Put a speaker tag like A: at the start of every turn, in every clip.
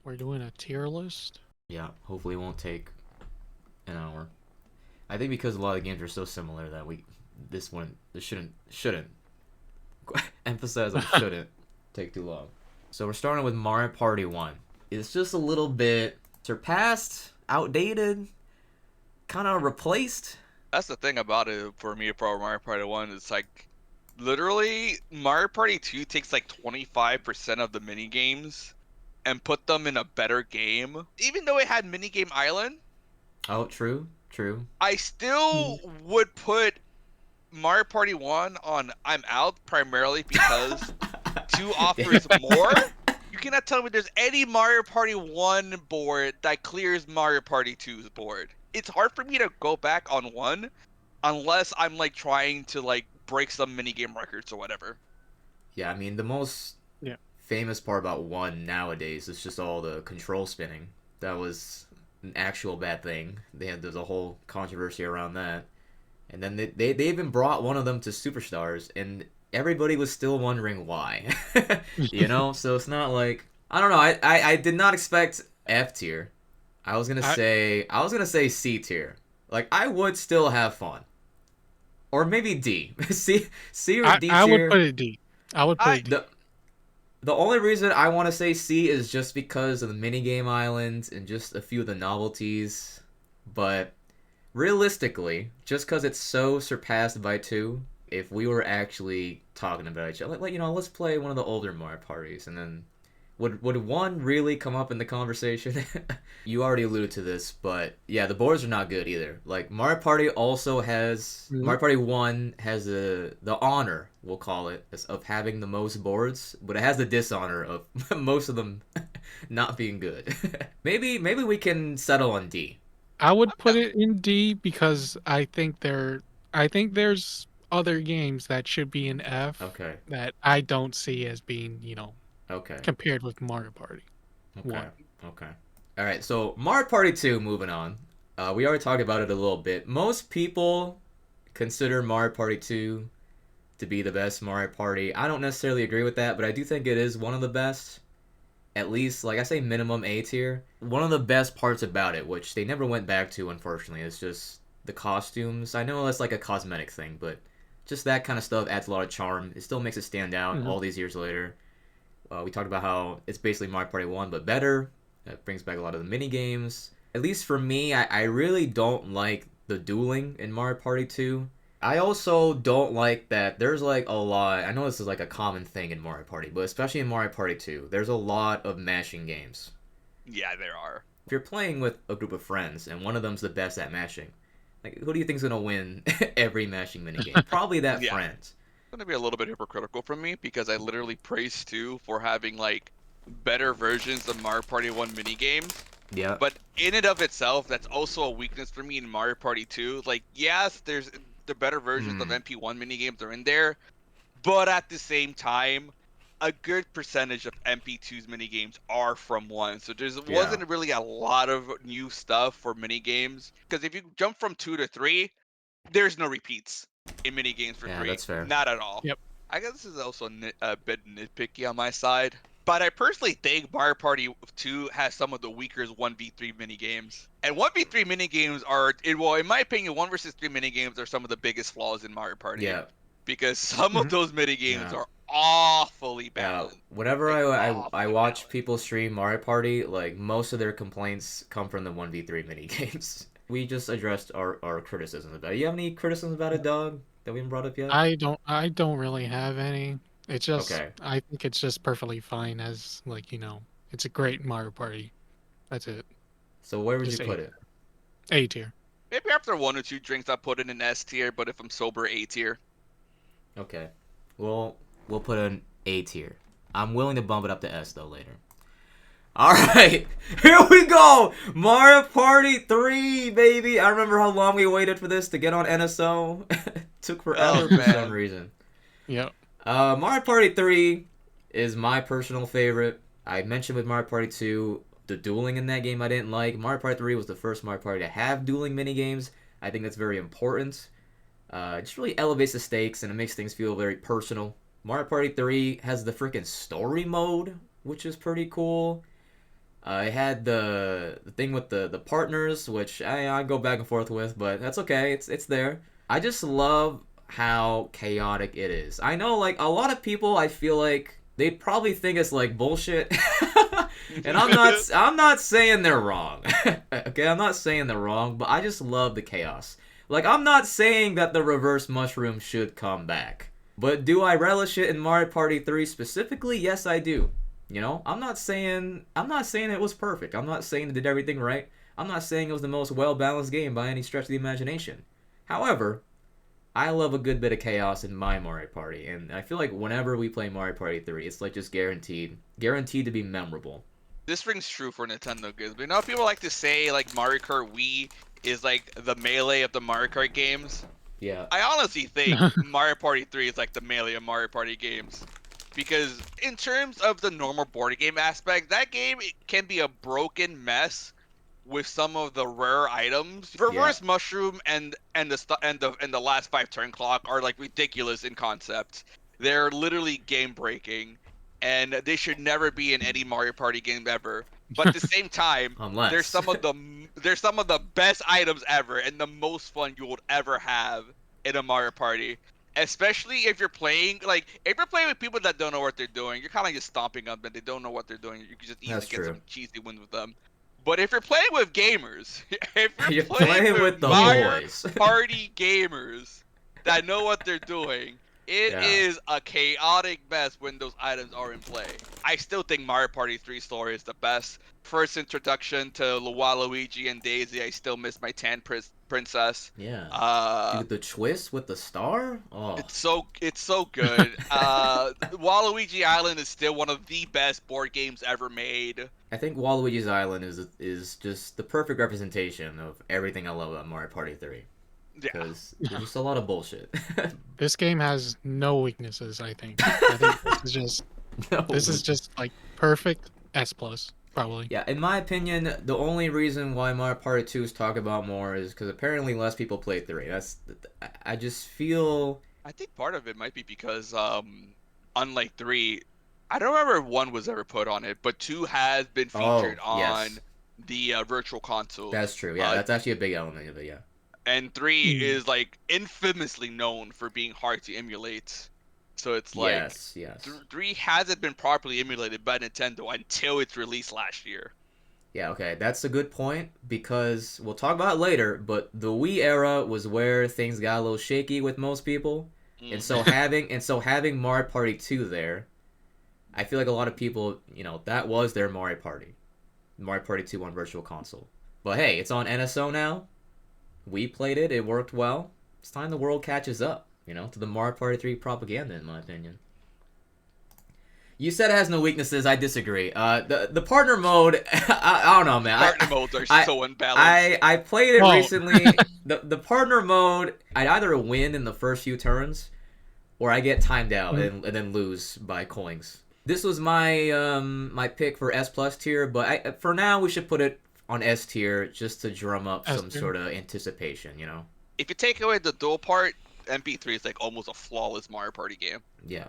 A: we're doing a tier list.
B: Yeah, hopefully it won't take an hour. I think because a lot of games are so similar that this shouldn't emphasize that it shouldn't take too long. So we're starting with Mario Party 1. It's just a little bit surpassed, outdated, kind of replaced.
C: That's the thing about it for me for Mario Party 1. It's like literally Mario Party 2 takes like 25% of the mini games and put them in a better game. Even though it had minigame island,
B: Oh, true, true.
C: I still
A: Mm.
C: would put Mario Party 1 on I'm out primarily because 2 offers more. You cannot tell me there's any Mario Party 1 board that clears Mario Party 2's board. It's hard for me to go back on 1 unless I'm like trying to like break some minigame records or whatever.
B: Yeah, I mean the most
A: Yeah.
B: famous part about 1 nowadays is just all the control spinning. That was an actual bad thing. There's a whole controversy around that. And then they even brought one of them to Superstars, and everybody was still wondering why. So it's not like I don't know. I did not expect F tier.
A: I
B: I was gonna say C tier. Like I would still have fun, or maybe D. C or D
A: I would
B: tier.
A: put it D. I would put
C: I
A: it D.
B: The only reason I want to say C is just because of the minigame islands and just a few of the novelties. But realistically, just because it's so surpassed by 2, if we were actually talking about each other, let's play one of the older Mario parties, and then would 1 really come up in the conversation? You already alluded to this, but yeah, the boards are not good either. Like
A: Mhm.
B: Mario Party 1 has the honor, we'll call it, of having the most boards, but it has the dishonor of most of them not being good. Maybe we can settle on D.
A: I would
C: I'm
A: put it in D because I think there's other games that should be in F
B: Okay.
A: that I don't see as being,
B: Okay.
A: compared with Mario Party
B: Okay.
A: 1.
B: Okay. All right. So Mario Party 2. Moving on. We already talked about it a little bit. Most people consider Mario Party 2 to be the best Mario Party. I don't necessarily agree with that, but I do think it is one of the best. At least, like I say, minimum A tier. One of the best parts about it, which they never went back to, unfortunately, is just the costumes. I know that's like a cosmetic thing, but just that kind of stuff adds a lot of charm. It still makes it stand out
A: Mhm.
B: all these years later. We talked about how it's basically Mario Party 1, but better. It brings back a lot of the mini games. At least for me, I really don't like the dueling in Mario Party 2. I also don't like that there's like a lot. I know this is like a common thing in Mario Party, but especially in Mario Party 2, there's a lot of mashing games.
C: Yeah, there are.
B: If you're playing with a group of friends and one of them's the best at mashing, like who do you think's gonna win every mashing minigame? Probably that
C: Yeah,
B: friend.
C: gonna be a little bit hypocritical from me because I literally praised 2 for having like better versions of Mario Party 1 mini games.
B: Yeah.
C: But in and of itself, that's also a weakness for me in Mario Party 2. Like, yes, there's the better versions of
B: Hmm.
C: MP1 mini games are in there, but at the same time, a good percentage of MP2's mini games are from 1. So there
B: Yeah.
C: wasn't really a lot of new stuff for mini games. Because if you jump from 2 to 3, there's no repeats in mini games for
B: Yeah,
C: 3.
B: that's fair.
C: Not at all.
A: Yep.
C: I guess this is also a bit nitpicky on my side. But I personally think Mario Party 2 has some of the weaker 1v3 mini games. And 1v3 mini games are, well, in my opinion, 1 versus 3 mini games are some of the biggest flaws in Mario Party.
B: Yeah.
C: Because some of
A: Mhm.
C: those mini games
B: Yeah.
C: are awfully
B: Yeah,
C: balanced.
B: whenever
C: Like,
B: I
C: awfully
B: watch
C: balanced.
B: people stream Mario Party, like most of their complaints come from the 1v3 mini games. We just addressed our criticisms about it. You have any criticisms about it, dog, that we haven't brought up yet?
A: I don't really have any. It's just
B: Okay.
A: I think it's just perfectly fine as it's a great Mario Party. That's it.
B: So where would you
A: Just
B: put it?
A: A tier.
C: Maybe after 1 or 2 drinks, I put it in S tier, but if I'm sober, A tier.
B: Okay. Well, we'll put an A tier. I'm willing to bump it up to S though later. All right, here we go. Mario Party 3, baby. I remember how long we waited for this to get on NSO. Took
C: Oh,
B: forever for some
C: man.
B: reason.
A: Yep.
B: Mario Party 3 is my personal favorite. I mentioned with Mario Party 2, the dueling in that game I didn't like. Mario Party 3 was the first Mario Party to have dueling minigames. I think that's very important. It just really elevates the stakes and it makes things feel very personal. Mario Party 3 has the freaking story mode, which is pretty cool. I had the thing with the partners, which I go back and forth with, but that's okay. It's there. I just love how chaotic it is. I know like a lot of people I feel like they probably think it's like bullshit. And I'm not saying they're wrong. Okay, I'm not saying they're wrong, but I just love the chaos. Like I'm not saying that the reverse mushroom should come back. But do I relish it in Mario Party 3 specifically? Yes, I do. You know, I'm not saying it was perfect. I'm not saying it did everything right. I'm not saying it was the most well-balanced game by any stretch of the imagination. However, I love a good bit of chaos in my Mario Party, and I feel like whenever we play Mario Party 3, it's like just guaranteed to be memorable.
C: This rings true for Nintendo games. But you know, people like to say like Mario Kart Wii is like the melee of the Mario Kart games.
B: Yeah.
C: I honestly think Mario Party 3 is like the melee of Mario Party games. Because in terms of the normal board game aspect, that game it can be a broken mess with some of the rare items.
B: Yeah.
C: Reverse Mushroom and the last five turn clock are like ridiculous in concept. They're literally game breaking, and they should never be in any Mario Party game ever. But at the same time, they're
B: Unless.
C: some of the best items ever and the most fun you would ever have in a Mario Party. Especially if you're playing with people that don't know what they're doing, you're kind of just stomping them, and they don't know what they're doing. You can just easily
B: That's
C: get
B: true.
C: some cheesy wins with them. But if you're playing with gamers, if you're
B: You're
C: playing
B: playing
C: with
B: with the
C: Mario
B: boys.
C: Party gamers that know what they're doing, it
B: Yeah.
C: is a chaotic mess when those items are in play. I still think Mario Party 3 story is the best. First introduction to Waluigi and Daisy, I still miss my tan princess.
B: Yeah.
C: Uh,
B: Dude, the twist with the star? Oh.
C: it's so good. Waluigi Island is still one of the best board games ever made.
B: I think Waluigi's Island is just the perfect representation of everything I love about Mario Party 3.
C: Yeah.
B: Because there's just a lot of bullshit.
A: This game has no weaknesses, I think. I think
B: No.
A: this is just like perfect S plus, probably.
B: Yeah, in my opinion, the only reason why Mario Party 2 is talked about more is because apparently less people play 3. I just feel.
C: I think part of it might be because unlike 3, I don't remember if 1 was ever put on it, but 2 has been
B: Oh,
C: featured on
B: yes.
C: the virtual consoles.
B: That's true. Yeah,
C: Uh,
B: that's actually a big element of it, yeah.
C: and 3
A: Hmm.
C: is like infamously known for being hard to emulate. So it's like
B: Yes, yes.
C: 3 hasn't been properly emulated by Nintendo until its release last year.
B: Yeah, okay, that's a good point because we'll talk about it later, but the Wii era was where things got a little shaky with most people. And so
C: Mhm.
B: having Mario Party 2 there, I feel like a lot of people, that was their Mario Party. Mario Party 2 on Virtual Console. But hey, it's on NSO now. We played it, it worked well. It's time the world catches up, to the Mario Party 3 propaganda in my opinion. You said it has no weaknesses. I disagree. The partner mode, I don't know, man.
C: Partner modes are
B: I
C: so unbalanced.
B: I played it
A: Oh.
B: recently. The partner mode, I'd either win in the first few turns, or I get timed out and then lose by coins. This was my pick for S plus tier, but for now we should put it on S tier just to drum up
A: S
B: some
A: tier.
B: sort of anticipation.
C: If you take away the dual part, MP3 is like almost a flawless Mario Party game.
B: Yeah.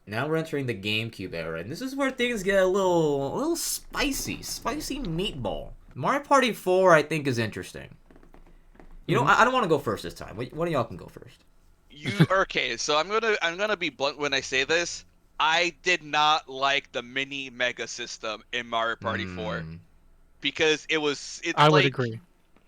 B: Now we're entering the GameCube era, and this is where things get a little spicy meatball. Mario Party 4, I think, is interesting. I don't want to go first this time. One of y'all can go first.
C: Okay, so I'm gonna be blunt when I say this. I did not like the mini mega system in Mario Party 4
B: Hmm.
C: because
A: I
C: it's
A: would
C: like
A: agree.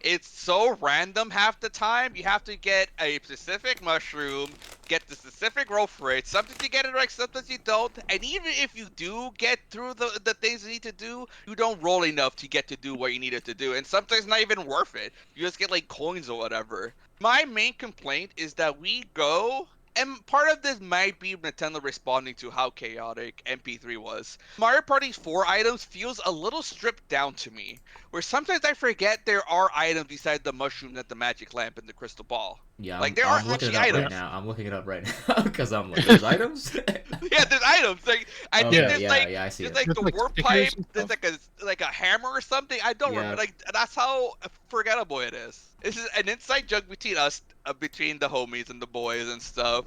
C: it's so random half the time. You have to get a specific mushroom, get the specific roll for it. Sometimes you get it right, sometimes you don't. And even if you do get through the things you need to do, you don't roll enough to get to do what you needed to do. And sometimes not even worth it. You just get like coins or whatever. My main complaint is that we go. And part of this might be Nintendo responding to how chaotic MP3 was. Mario Party 4 items feels a little stripped down to me, where sometimes I forget there are items besides the mushroom and the magic lamp and the crystal ball.
B: Yeah,
C: Like
B: I'm
C: there are
B: I'm looking it
C: actually
B: up right
C: items.
B: now. I'm looking it up right now because I'm like, there's items.
C: Yeah, there's items. Like I think
B: Okay,
C: there's
B: yeah,
C: like
B: yeah, I see
C: there's
B: it.
C: like
A: There's
C: the
A: like
C: warp
A: stickers
C: pipe.
A: and
C: There's
A: stuff.
C: like a hammer or something. I don't remember.
B: Yeah,
C: Like that's how forgettable it is. This is an inside joke between us, between the homies and the boys and stuff.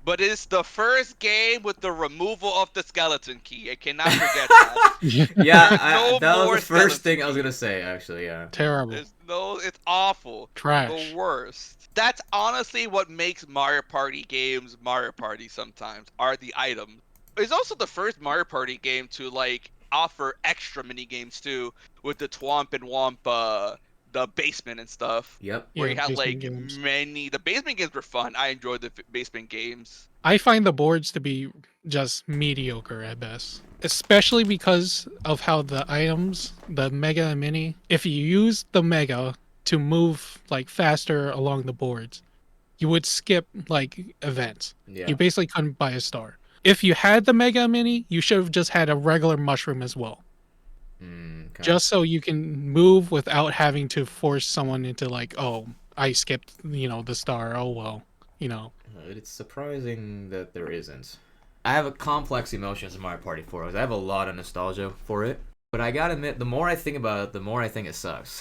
C: but it's the first game with the removal of the skeleton key. I cannot forget that. There's no
B: That was the
C: more
B: first
C: skeleton
B: thing I was
C: key.
B: gonna say. Actually, yeah.
A: Terrible.
C: There's no, it's awful. The
A: Trash.
C: worst. That's honestly what makes Mario Party games Mario Party sometimes, are the items. It's also the first Mario Party game to like offer extra mini games too, with the Twomp and Womp, the basement and stuff,
B: Yep.
C: where
A: Yeah,
C: you had
A: basement
C: like
A: games.
C: the basement games were fun. I enjoyed the basement games.
A: I find the boards to be just mediocre at best, especially because of how the items, the Mega and Mini, if you use the Mega to move like faster along the boards, you would skip like events.
B: Yeah.
A: You basically couldn't buy a star. If you had the Mega and Mini, you should have just had a regular mushroom as well.
B: Okay.
A: Just so you can move without having to force someone into like, oh, I skipped, the star. Oh well, you know.
B: It's surprising that there isn't. I have a complex emotions in Mario Party 4. I have a lot of nostalgia for it. But I gotta admit, the more I think about it, the more I think it sucks.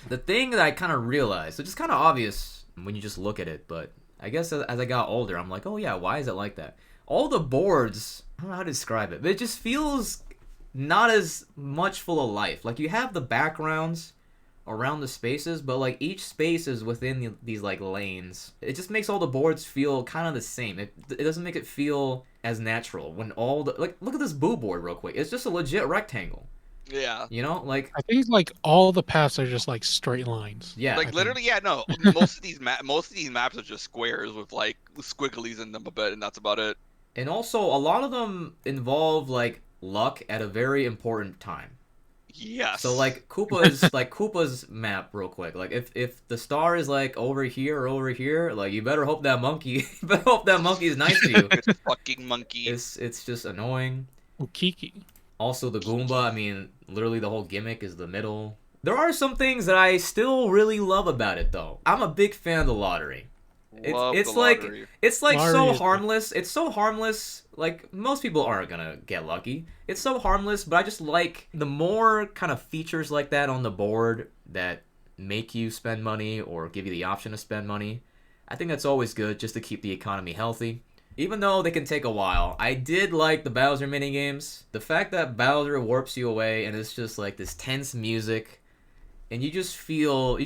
B: The thing that I kind of realized, which is kind of obvious when you just look at it, but I guess as I got older, I'm like, oh yeah, why is it like that? All the boards, I don't know how to describe it, but it just feels not as much full of life. Like you have the backgrounds around the spaces, but like each space is within these like lanes. It just makes all the boards feel kind of the same. It doesn't make it feel as natural when all the like look at this boo board real quick. It's just a legit rectangle.
C: Yeah.
B: You know, like
A: I think like all the paths are just like straight lines.
B: yeah,
A: I
C: Like
A: think.
C: literally, yeah, no. Most of these maps are just squares with like squigglies in them a bit, and that's about it.
B: and also a lot of them involve like luck at a very important time. So
C: Yes.
B: Koopa's map real quick. Like if the star is like over here or over here, like you better hope that monkey you better hope that monkey is nice to you.
C: Stupid fucking monkey.
B: It's just annoying.
A: Oh, Kiki.
B: Also the Goomba, I mean, literally the whole gimmick is the middle. There are some things that I still really love about it though. I'm a big fan of the lottery.
C: Love
B: It's
C: the lottery.
B: like
A: Lottery
B: so
A: is good.
B: harmless. It's so harmless. Like most people aren't gonna get lucky. It's so harmless, but I just like the more kind of features like that on the board that make you spend money or give you the option to spend money. I think that's always good just to keep the economy healthy. Even though they can take a while, I did like the Bowser mini games. The fact that Bowser warps you away and it's just like this tense music, and you just feel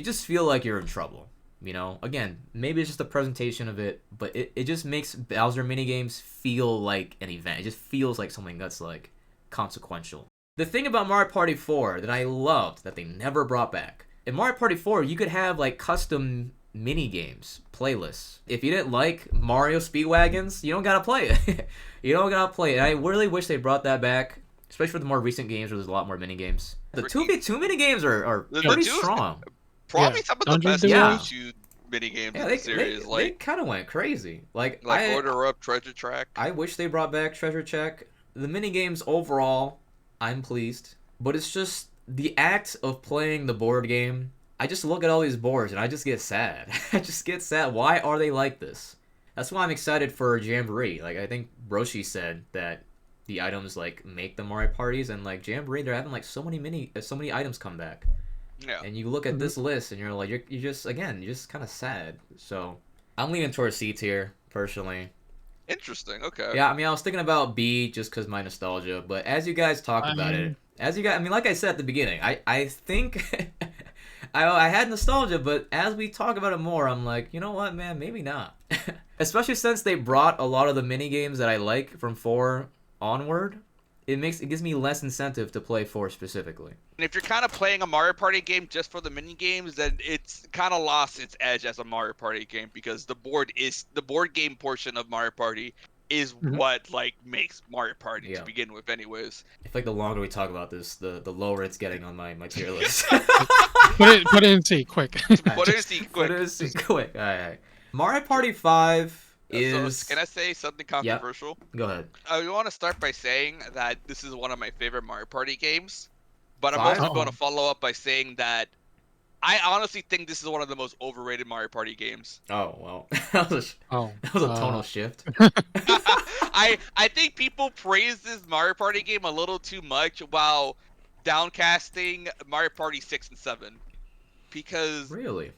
B: like you're in trouble. You know, again, maybe it's just a presentation of it, but it just makes Bowser minigames feel like an event. It just feels like something that's like consequential. The thing about Mario Party 4 that I loved that they never brought back. In Mario Party 4, you could have like custom mini games, playlists. If you didn't like Mario Speedwagons, you don't gotta play it. You don't gotta play it. I really wish they brought that back, especially for the more recent games where there's a lot more mini games. The 2v2 mini games are
C: The
B: pretty
C: two-
B: strong.
C: Probably
A: Yeah.
C: some of the
A: Dungeon
C: best
A: Duels?
C: two mini games
B: Yeah,
C: in the series.
B: they
C: Like
B: kind of went crazy. Like
C: Order Up, Treasure Track.
B: I wish they brought back Treasure Check. The mini games overall, I'm pleased, but it's just the act of playing the board game. I just look at all these boards and I just get sad. I just get sad. Why are they like this? That's why I'm excited for Jamboree. Like I think Broshi said that the items like make the Mario parties, and like Jamboree, they're having like so many items come back.
C: Yeah.
B: And you look at this list and you're like you're just again you're just kind of sad. So I'm leaning towards C tier personally.
C: Interesting. Okay.
B: Yeah, I mean I was thinking about B just because my nostalgia, but as you guys talked about it, I mean like I said at the beginning, I think I had nostalgia, but as we talk about it more, I'm like, you know what, man, maybe not. Especially since they brought a lot of the mini games that I like from 4 onward. It gives me less incentive to play 4 specifically.
C: And if you're kind of playing a Mario Party game just for the mini games, then it's kind of lost its edge as a Mario Party game, because the board game portion of Mario Party is what like makes Mario Party to begin with, anyways.
B: I feel like the longer we talk about this, the lower it's getting on my tier list.
A: Put it in C, quick.
C: Put it in C, quick.
B: Put it in C, quick. All right. Mario Party 5 is.
C: So, can I say something controversial?
B: Go ahead.
C: I want to start by saying that this is one of my favorite Mario Party games, but I'm
B: 5?
C: also going to follow up by saying that I honestly think this is one of the most overrated Mario Party games.
B: Oh well, that was a tonal shift.
C: I think people praise this Mario Party game a little too much while downcasting Mario Party 6 and 7, because
B: Really?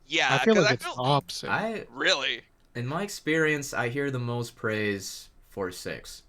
C: yeah,
A: I feel
C: because
A: like
C: I
A: it's
C: feel
A: the opposite.
C: really.
B: in my experience, I hear the most praise for 6.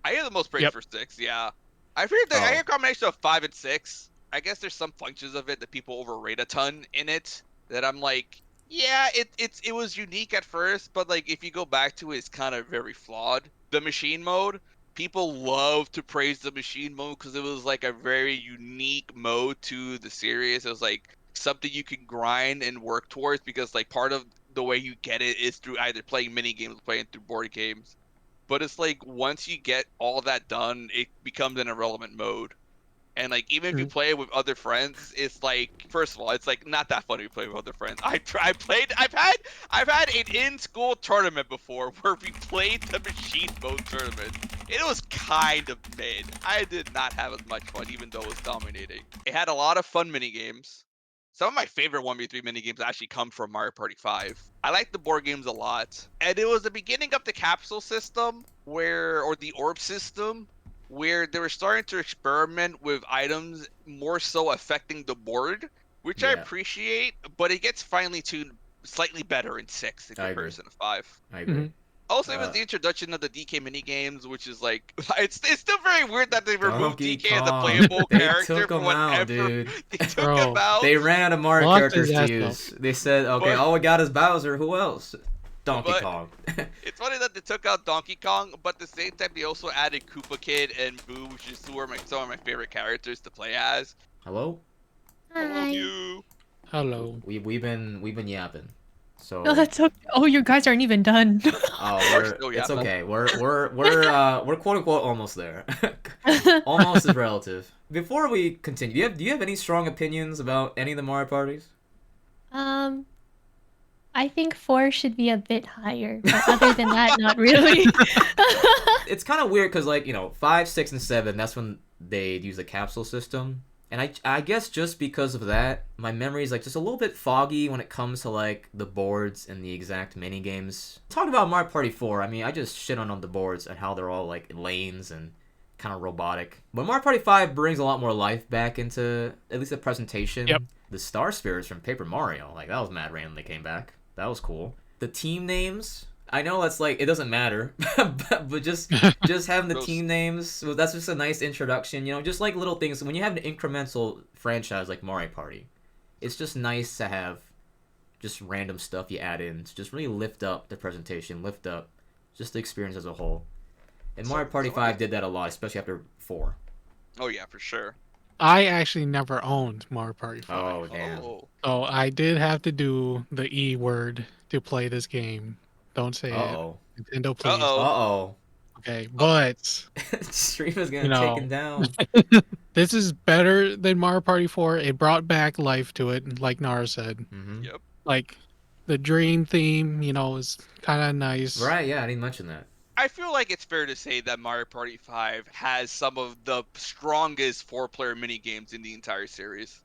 C: I hear the most praise
A: Yep.
C: for 6. Yeah, I hear
B: Oh,
C: a combination of 5 and 6. I guess there's some functions of it that people overrate a ton in it. That I'm like, yeah, it was unique at first, but like if you go back to it, it's kind of very flawed. The machine mode, people love to praise the machine mode because it was like a very unique mode to the series. It was like something you can grind and work towards because like part of the way you get it is through either playing mini games or playing through board games. But it's like once you get all that done, it becomes an irrelevant mode. And like even if you
A: Mhm.
C: play it with other friends, it's like first of all, it's like not that fun to play with other friends. I played I've had an in-school tournament before where we played the machine mode tournament. It was kind of mid. I did not have as much fun even though it was dominating. It had a lot of fun mini games. Some of my favorite 1v3 mini games actually come from Mario Party 5. I like the board games a lot. And it was the beginning of the capsule system or the orb system where they were starting to experiment with items more so affecting the board, which I
B: yeah,
C: appreciate, but it gets finely tuned slightly better in 6 in
B: I agree.
C: comparison to 5.
B: I agree.
A: Mhm.
C: Also, it was
B: Uh,
C: the introduction of the DK mini games, which is like it's still very weird that they removed
B: Donkey
C: DK as a
B: Kong.
C: playable
B: They
C: character
B: took
C: from
B: him out,
C: whatever
B: dude.
C: they took him
A: Bro,
C: out.
B: They ran out of Mario
A: locked his
B: characters to
A: ass up.
B: use. They said, okay,
C: But
B: all we got is Bowser. Who else? Donkey
C: but
B: Kong.
C: it's funny that they took out Donkey Kong, but at the same time they also added Koopa Kid and Boo, which is some of my favorite characters to play as.
B: Hello?
C: Hello,
D: Hi.
C: Mew.
A: Hello.
B: We've been yapping.
D: No,
B: So
D: that's okay. Oh, you guys aren't even done.
B: oh,
C: We're still
B: it's
C: yapping.
B: okay. We're quote unquote almost there. Almost is relative. Before we continue, do you have any strong opinions about any of the Mario parties?
D: um, I think 4 should be a bit higher, but other than that, not really.
B: It's kind of weird because, like, 5, 6, and 7, that's when they use the capsule system. And I guess just because of that, my memory is like just a little bit foggy when it comes to like the boards and the exact mini games. Talk about Mario Party 4. I mean, I just shit on the boards and how they're all like lanes and kind of robotic. But Mario Party 5 brings a lot more life back into at least the presentation.
A: Yep.
B: The Star Spirits from Paper Mario, like that was mad random they came back. That was cool. The team names, I know that's like it doesn't matter, but just having the
C: Those-
B: team names, well, that's just a nice introduction. Just like little things. When you have an incremental franchise like Mario Party, it's just nice to have just random stuff you add in to just really lift up the presentation, lift up just the experience as a whole. And Mario Party 5 did that a lot, especially after 4.
C: Oh yeah, for sure.
A: I actually never owned Mario Party 5.
B: Oh, damn.
C: Oh,
A: So I did have to do the E word to play this game. Don't say it.
B: Uh-oh.
A: Nintendo, please.
C: Uh-oh.
B: Uh-oh.
A: Okay, but
B: Stream is
A: you
B: getting
A: know,
B: taken down.
A: this is better than Mario Party 4. It brought back life to it, like Nara said.
B: Mm-hmm.
C: yep.
A: Like the dream theme, is kind of nice.
B: Right, yeah, I didn't mention that.
C: I feel like it's fair to say that Mario Party 5 has some of the strongest 4-player mini games in the entire series.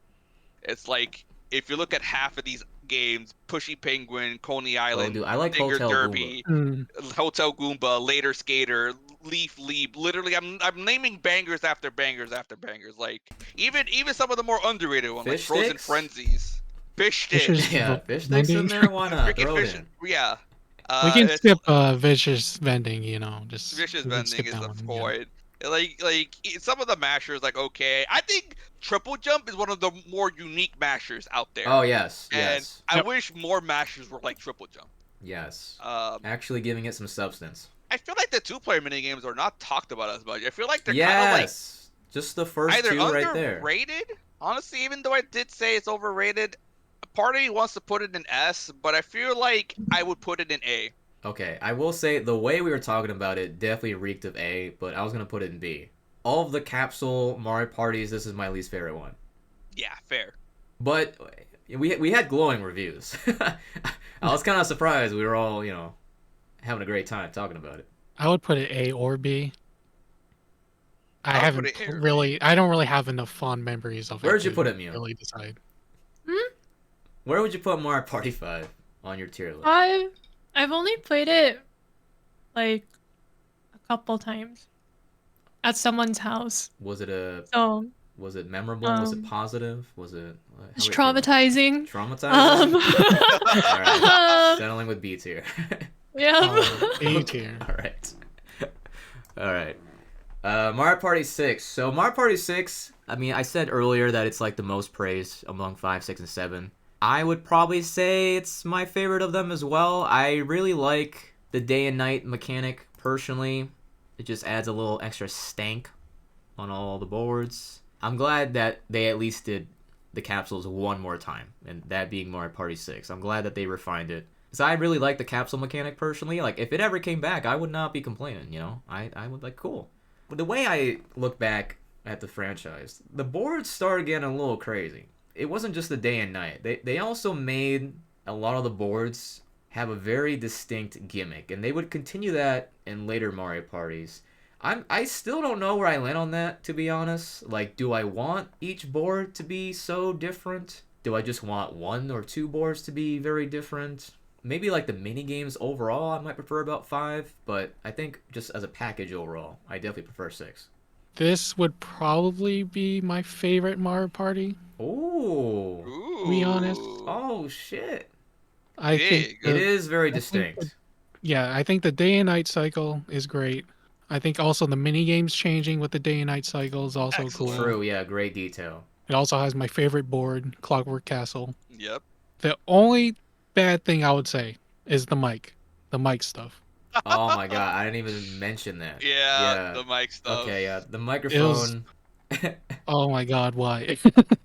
C: It's like if you look at half of these games, Pushy Penguin, Coney
B: Oh,
C: Island,
B: dude, I like
C: Finger
B: Hotel
C: Derby,
A: Mm,
C: Hotel Goomba, Later Skater, Leaf Leap. Literally, I'm naming bangers after bangers after bangers. Like even some of the more underrated ones, like
B: Fish
C: Frozen
B: Sticks?
C: Frenzies, Fish
A: Vicious
C: Stick,
B: Yeah, fish sticks in
A: vending.
B: there. Why not?
C: freaking
B: Throw it
C: Fish.
B: in.
C: Yeah,
A: We can
C: it's
A: skip vicious vending, just
C: Vicious
A: we can
C: Vending
A: skip
C: is
A: that
C: a
A: one.
C: void. Some of the mashers, like okay, I think Triple Jump is one of the more unique mashers out there.
B: Oh, yes,
C: And
B: yes,
C: I
A: Yep.
C: wish more mashers were like Triple Jump.
B: yes.
C: Um,
B: Actually giving it some substance.
C: I feel like the 2-player minigames are not talked about as much. I feel like they're kind of like
B: Yes! Just the first
C: either
B: two right there.
C: underrated. Honestly, even though I did say it's overrated, part of me wants to put it in S, but I feel like I would put it in A.
B: Okay, I will say the way we were talking about it definitely reeked of A, but I was gonna put it in B. All of the capsule Mario parties, this is my least favorite one.
C: Yeah, fair.
B: But we had glowing reviews. I was kind of surprised we were all having a great time talking about it.
A: I would put it A or B. I
C: I would
A: haven't
C: put it A or B.
A: really. I don't really have enough fond memories of it.
B: Where'd you
A: to
B: put it, Mew?
A: Really decide.
B: Where would you put Mario Party 5 on your tier list?
D: I've only played it like a couple times at someone's house.
B: Was it a
D: So
B: Was it memorable? Was it
D: Um,
B: positive? Was it?
D: it's
B: How we feel?
D: traumatizing.
B: Traumatizing. All right,
D: Um,
B: settling with B tier.
D: yeah.
A: B
B: Okay.
A: tier.
B: All right. All right. Mario Party 6. So Mario Party 6, I mean, I said earlier that it's like the most praised among 5, 6, and 7. I would probably say it's my favorite of them as well. I really like the day and night mechanic personally. It just adds a little extra stank on all the boards. I'm glad that they at least did the capsules one more time, and that being Mario Party 6. I'm glad that they refined it. Because I really like the capsule mechanic personally. Like, if it ever came back, I would not be complaining, you know? I would like, cool. But the way I look back at the franchise, the boards started getting a little crazy. It wasn't just the day and night. They also made a lot of the boards have a very distinct gimmick, and they would continue that in later Mario parties. I still don't know where I land on that, to be honest. Like, do I want each board to be so different? Do I just want 1 or 2 boards to be very different? Maybe like the mini games overall, I might prefer about 5, but I think just as a package overall, I definitely prefer 6.
A: This would probably be my favorite Mario Party.
B: Ooh.
A: To be honest,
C: Ooh.
B: Oh shit.
A: I think
C: Big.
B: It is very
A: I think
B: distinct.
A: yeah, I think the day and night cycle is great. I think also the mini games changing with the day and night cycle is also
C: Excellent.
A: cool.
B: True, yeah, great detail.
A: It also has my favorite board, Clockwork Castle.
C: Yep.
A: The only bad thing I would say is the mic stuff.
B: Oh my god, I didn't even mention that.
C: Yeah,
B: Yeah.
C: the mic stuff.
B: Okay, yeah, the
A: It was
B: microphone.
A: oh my god, why?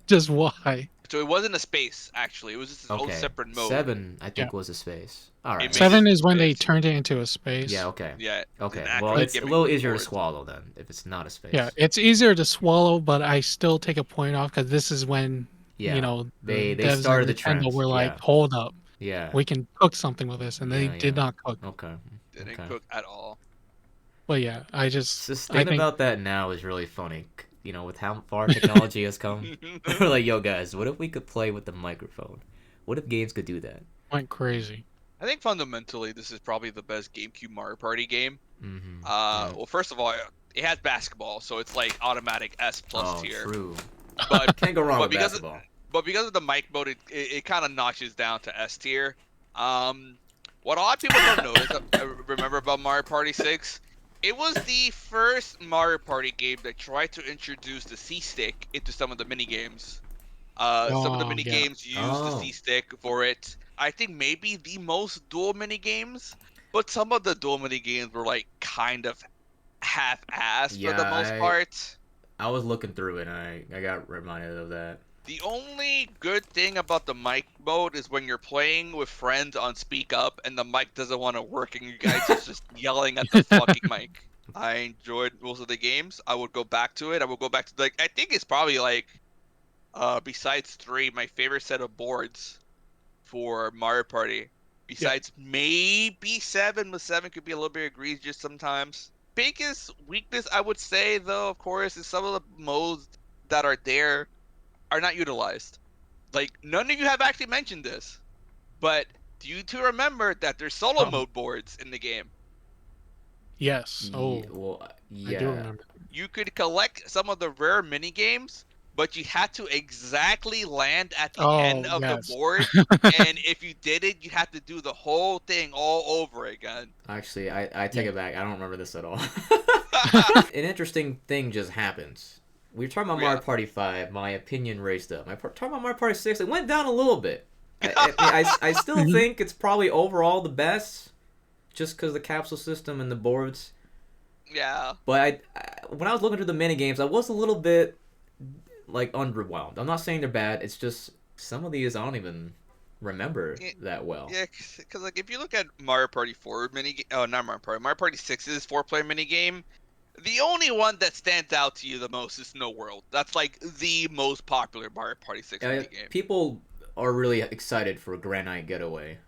A: Just why?
C: So it wasn't a space, actually. It was just its own
B: Okay,
C: separate mode.
B: 7 I
A: Yeah.
B: think was a space. All
C: It
B: right.
C: made it
A: 7 is when they
C: space.
A: turned it into a
B: Yeah,
A: space.
B: okay.
C: Yeah.
B: Okay.
C: An
B: Well,
C: actual
B: it's a
C: gimmick
B: little
C: for the
B: easier to
C: board.
B: swallow then if it's not a space.
A: Yeah, it's easier to swallow, but I still take a point off because this is when
B: Yeah.
A: the
B: They
A: devs at
B: started the
A: Nintendo
B: trend.
A: were like,
B: Yeah.
A: "Hold up,
B: Yeah.
A: we can cook something with this," and they
B: Yeah,
A: did
B: yeah.
A: not cook.
B: Okay.
C: Didn't
B: Okay.
C: cook at all.
A: But yeah, I
B: Sustain
A: think
B: about that now is really funny. You know, with how far technology has come. We're like, yo, guys, what if we could play with the microphone? What if games could do that?
A: went crazy.
C: I think fundamentally this is probably the best GameCube Mario Party game.
B: Mm-hmm. Yeah.
C: Well, first of all, it has basketball, so it's like automatic S plus
B: Oh,
C: tier.
B: true.
C: But
B: Can't go wrong
C: but
B: with
C: because
B: basketball.
C: because of the mic mode, it kind of notches down to S tier. What a lot of people don't notice, remember about Mario Party 6, it was the first Mario Party game that tried to introduce the C stick into some of the mini games. Some of the
A: Oh
C: mini
A: yeah,
C: games use the
B: Oh.
C: C stick for it. I think maybe the most dual mini games, but some of the dual mini games were like kind of half-assed for the
B: Yeah,
C: most part.
B: I was looking through it and I got reminded of that.
C: The only good thing about the mic mode is when you're playing with friends on Speak Up and the mic doesn't want to work and you guys are just yelling at the fucking mic. I enjoyed most of the games. I would go back to it. I would go back to like I think it's probably like besides 3 my favorite set of boards for Mario Party.
A: yeah.
C: Besides maybe 7, but 7 could be a little bit egregious sometimes. Biggest weakness I would say though, of course, is some of the modes that are there are not utilized. Like none of you have actually mentioned this, but do you two remember that there's solo
A: Oh
C: mode boards in the game?
A: yes. Oh,
B: Well,
A: I do
B: yeah.
A: remember.
C: You could collect some of the rare mini games, but you had to exactly land at the
A: Oh
C: end of the
A: yes.
C: board, and if you did it, you had to do the whole thing all over again.
B: Actually, I take
A: Yeah.
B: it back. I don't remember this at all. An interesting thing just happened. We were talking about
C: Yeah.
B: Mario Party 5. My opinion raised up. Talking about Mario Party 6. It went down a little bit. I still
A: Mhm.
B: think it's probably overall the best, just because the capsule system and the boards.
C: Yeah.
B: But when I was looking through the mini games, I was a little bit like underwhelmed. I'm not saying they're bad. It's just some of these I don't even remember
C: Yeah,
B: that well.
C: yeah, because like if you look at Mario Party 4 oh not Mario Party 6's 4-player mini game, the only one that stands out to you the most is Snow World. That's like the most popular Mario Party 6 mini game.
B: People are really excited for Grand Night Getaway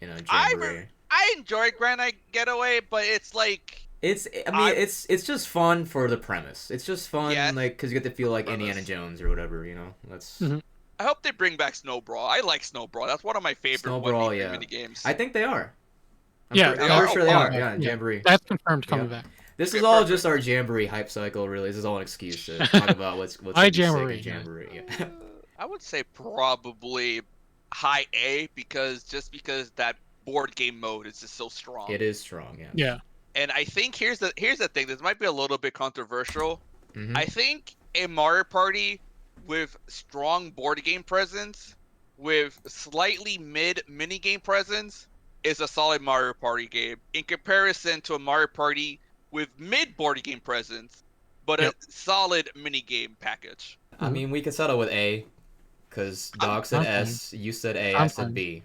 B: in a Jamboree.
C: I enjoyed Grand Night Getaway, but it's like
B: I mean, it's just fun for the premise. It's just fun,
C: yes,
B: like, because you get to feel
C: for the
B: like Indiana
C: premise.
B: Jones or whatever, you know? That's
A: Mhm.
C: I hope they bring back Snow Brawl. I like Snow Brawl. That's one of my favorite
B: Snow Brawl,
C: 1v3
B: yeah.
C: mini games.
B: I think they are.
A: Yeah,
C: They
B: I'm
C: are?
B: pretty sure they
C: Oh,
B: are,
C: wow.
B: yeah, in
A: Yeah,
B: Jamboree.
A: that's confirmed coming
B: Yep.
A: back.
B: This
C: Okay,
B: is all
C: perfect.
B: just our Jamboree hype cycle, really. This is all an excuse to talk about what's
A: Hi,
B: gonna be sick
A: Jamboree,
B: in
A: yeah.
B: Jamboree.
C: I would say probably high A because that board game mode is just so strong.
B: It is strong, yeah.
A: Yeah.
C: And I think here's the thing. This might be a little bit controversial.
B: Mhm.
C: I think a Mario Party with strong board game presence, with slightly mid mini game presence, is a solid Mario Party game in comparison to a Mario Party with mid board game presence, but
A: Yep.
C: a solid mini game package.
B: I mean, we could settle with A, because Dog said
A: I'm fine.
B: S, you said A,
A: I'm
B: I said
A: fine.
B: B.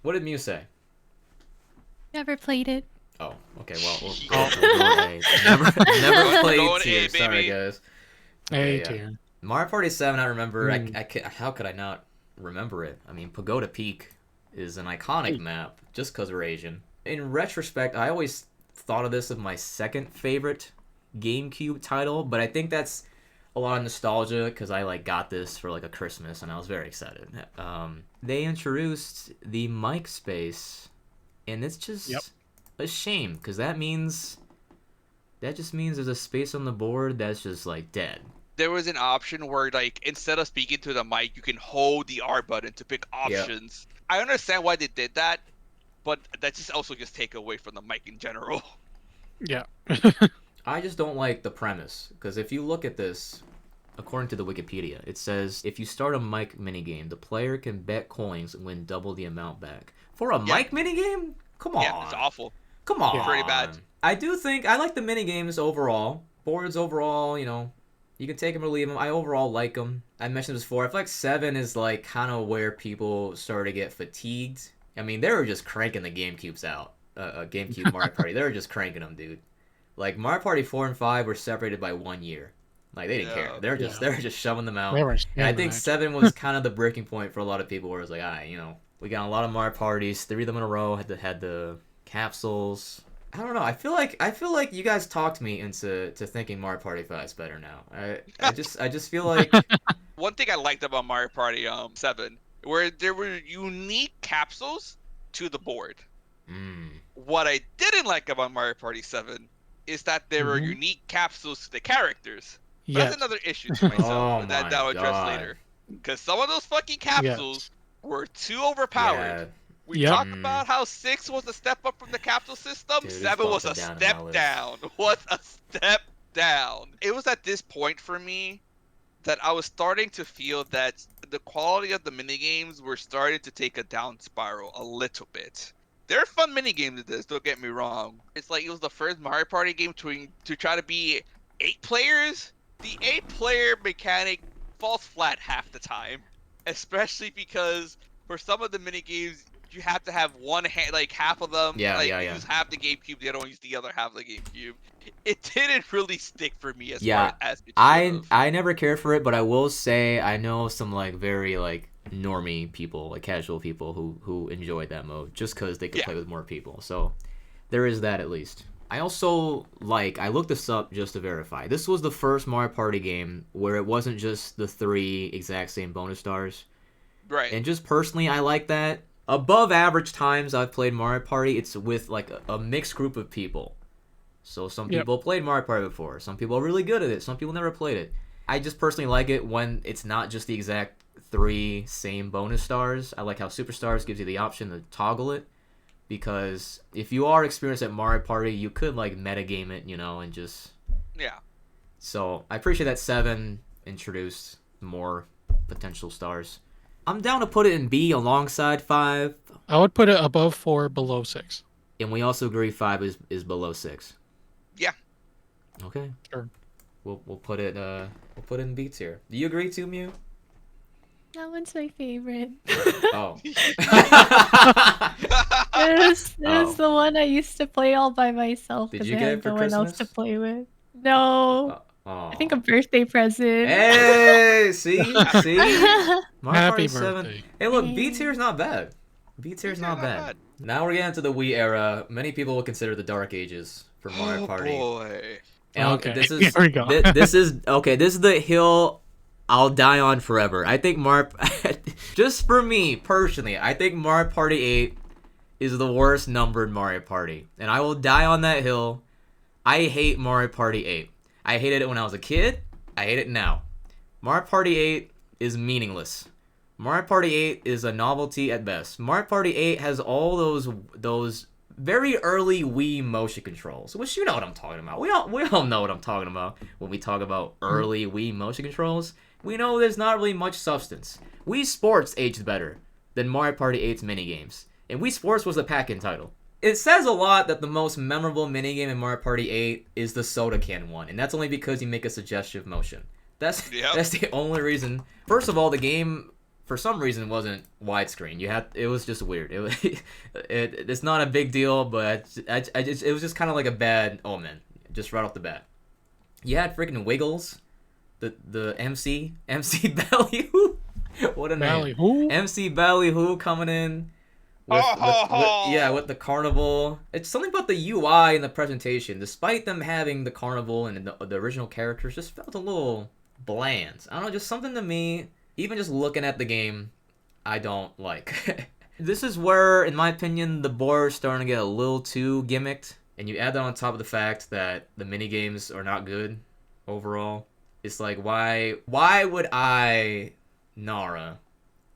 B: What did Mew say?
D: Never played it.
B: Oh, okay, well, we'll
C: Oh.
B: go with A. Never
C: Going
B: played
C: A,
B: tier, sorry
C: baby.
B: guys.
A: A
B: Okay, yeah.
A: tier.
B: Mario Party 7, I remember.
A: Mm.
B: How could I not remember it? I mean, Pagoda Peak is an iconic map just because we're Asian. In retrospect, I always thought of this as my second favorite GameCube title, but I think that's a lot of nostalgia because I like got this for like a Christmas and I was very excited. They introduced the mic space, and it's just
A: Yep.
B: a shame because that just means there's a space on the board that's just like dead.
C: There was an option where, like, instead of speaking to the mic, you can hold the R button to pick options. I understand why they did that, but that just also just take away from the mic in general.
A: Yeah.
B: I just don't like the premise because if you look at this, according to the Wikipedia, it says if you start a mic minigame, the player can bet coins and win double the amount back. For a mic minigame? Come on.
C: Yeah, it's awful.
B: Come on.
C: Pretty bad.
B: I do think I like the minigames overall. Boards overall, you can take them or leave them. I overall like them. I mentioned this before. I feel like 7 is like kind of where people started to get fatigued. I mean, they were just cranking the GameCubes out. GameCube Mario Party. They were just cranking them, dude. Like Mario Party 4 and 5 were separated by 1 year. Like they didn't care.
C: Yeah.
B: They were just shoving them out.
A: They were
B: And I
A: spamming
B: think
A: it.
B: 7 was kind of the breaking point for a lot of people where it was like, we got a lot of Mario Parties, 3 of them in a row, had the capsules. I don't know. I feel like you guys talked me into thinking Mario Party 5 is better now. I just feel like
C: One thing I liked about Mario Party 7, where there were unique capsules to the board. What I didn't like about Mario Party 7 is that there were
A: Mhm.
C: unique capsules to the characters. But
A: Yes.
C: that's another issue to myself
B: Oh
C: that
B: my
C: I'll address
B: God.
C: later. Because some of those fucking capsules were too overpowered.
B: yeah,
C: We
A: Yep.
C: talked about how 6 was a step up from the capsule system.
B: Dude, it's
C: 7 was a
B: bumping down in my
C: step
B: list.
C: down. Was a step down. It was at this point for me that I was starting to feel that the quality of the minigames were starting to take a down spiral a little bit. They're fun minigames at this, don't get me wrong. It's like it was the first Mario Party game to try to be 8 players. The 8-player mechanic falls flat half the time. Especially because for some of the minigames, you have to have one hand, like half of them,
B: Yeah,
C: like
B: yeah, yeah.
C: use half the GameCube, the other one use the other half of the GameCube. It didn't really stick for me as
B: Yeah,
C: far as it
B: I
C: should've.
B: I never cared for it, but I will say I know some like very like normie people, like casual people who enjoyed that mode just because they could
C: Yeah.
B: play with more people. So there is that at least. I also I looked this up just to verify. This was the first Mario Party game where it wasn't just the 3 exact same bonus stars.
C: Right.
B: And just personally, I like that. Above average times I've played Mario Party, it's with like a mixed group of people. So some
A: Yep.
B: people played Mario Party before. Some people are really good at it. Some people never played it. I just personally like it when it's not just the exact 3 same bonus stars. I like how Superstars gives you the option to toggle it. Because if you are experienced at Mario Party, you could like metagame it, and just...
C: Yeah.
B: So I appreciate that 7 introduced more potential stars. I'm down to put it in B alongside 5.
A: I would put it above 4, below 6.
B: And we also agree 5 is below 6.
C: Yeah.
B: Okay.
A: Sure.
B: We'll put it in B tier. Do you agree too, Mew?
D: That one's my favorite.
B: Oh.
D: It was the one I used to play all by myself
B: Did
D: because
B: you
D: I
B: get
D: had
B: it for
D: no one else to
B: Christmas?
D: play with. No,
B: Oh.
D: I think a birthday present.
B: Hey, see? Mario
A: Happy
B: Party 7.
A: birthday.
B: Hey, look, B tier's not bad. B tier's not bad. Now we're getting to the Wii era. Many people will consider the Dark Ages for Mario
C: Oh
B: Party.
C: boy.
B: And
A: Okay,
B: this is
A: here we go.
B: This is the hill I'll die on forever. I think just for me personally, I think Mario Party 8 is the worst numbered Mario Party, and I will die on that hill. I hate Mario Party 8. I hated it when I was a kid. I hate it now. Mario Party 8 is meaningless. Mario Party 8 is a novelty at best. Mario Party 8 has all those very early Wii motion controls, which you know what I'm talking about. We all know what I'm talking about when we talk about early Wii motion controls. We know there's not really much substance. Wii Sports aged better than Mario Party 8's minigames, and Wii Sports was a pack-in title. It says a lot that the most memorable minigame in Mario Party 8 is the soda can one, and that's only because you make a suggestive motion. That's the only reason. First of all, the game for some reason wasn't widescreen. It was just weird. It's not a big deal, but it was just kind of like a bad omen, just right off the bat. You had freaking Wiggles, the MC Ballyhoo. What a name!
A: Ballyhoo?
B: MC Ballyhoo coming in. With the carnival. It's something about the UI and the presentation. Despite them having the carnival and the original characters, just felt a little bland. I don't know, just something to me, even just looking at the game, I don't like. This is where, in my opinion, the board is starting to get a little too gimmicked. And you add that on top of the fact that the minigames are not good overall. It's like, why would I, Nara,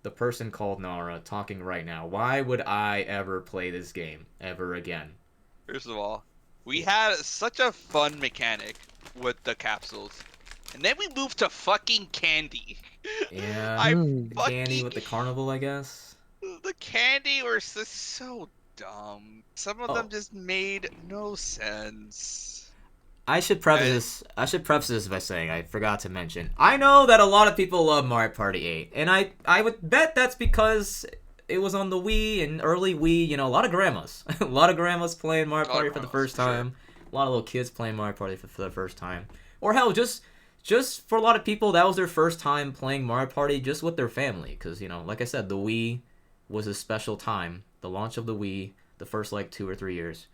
B: the person called Nara, talking right now, why would I ever play this game ever again?
C: First of all, we had such a fun mechanic with the capsules. And then we moved to fucking candy.
B: Yeah,
C: I
B: candy with the carnival, I guess.
C: The candy were so dumb. Some of them just made no sense.
B: I should preface this by saying, I forgot to mention, I know that a lot of people love Mario Party 8, and I would bet that's because it was on the Wii and early Wii. You know, a lot of grandmas, a lot of grandmas playing Mario Party for the first time. A lot of little kids playing Mario Party for the first time, or hell, just for a lot of people that was their first time playing Mario Party just with their family. Because, you know, like I said, the Wii was a special time. The launch of the Wii, the first like 2 or 3 years.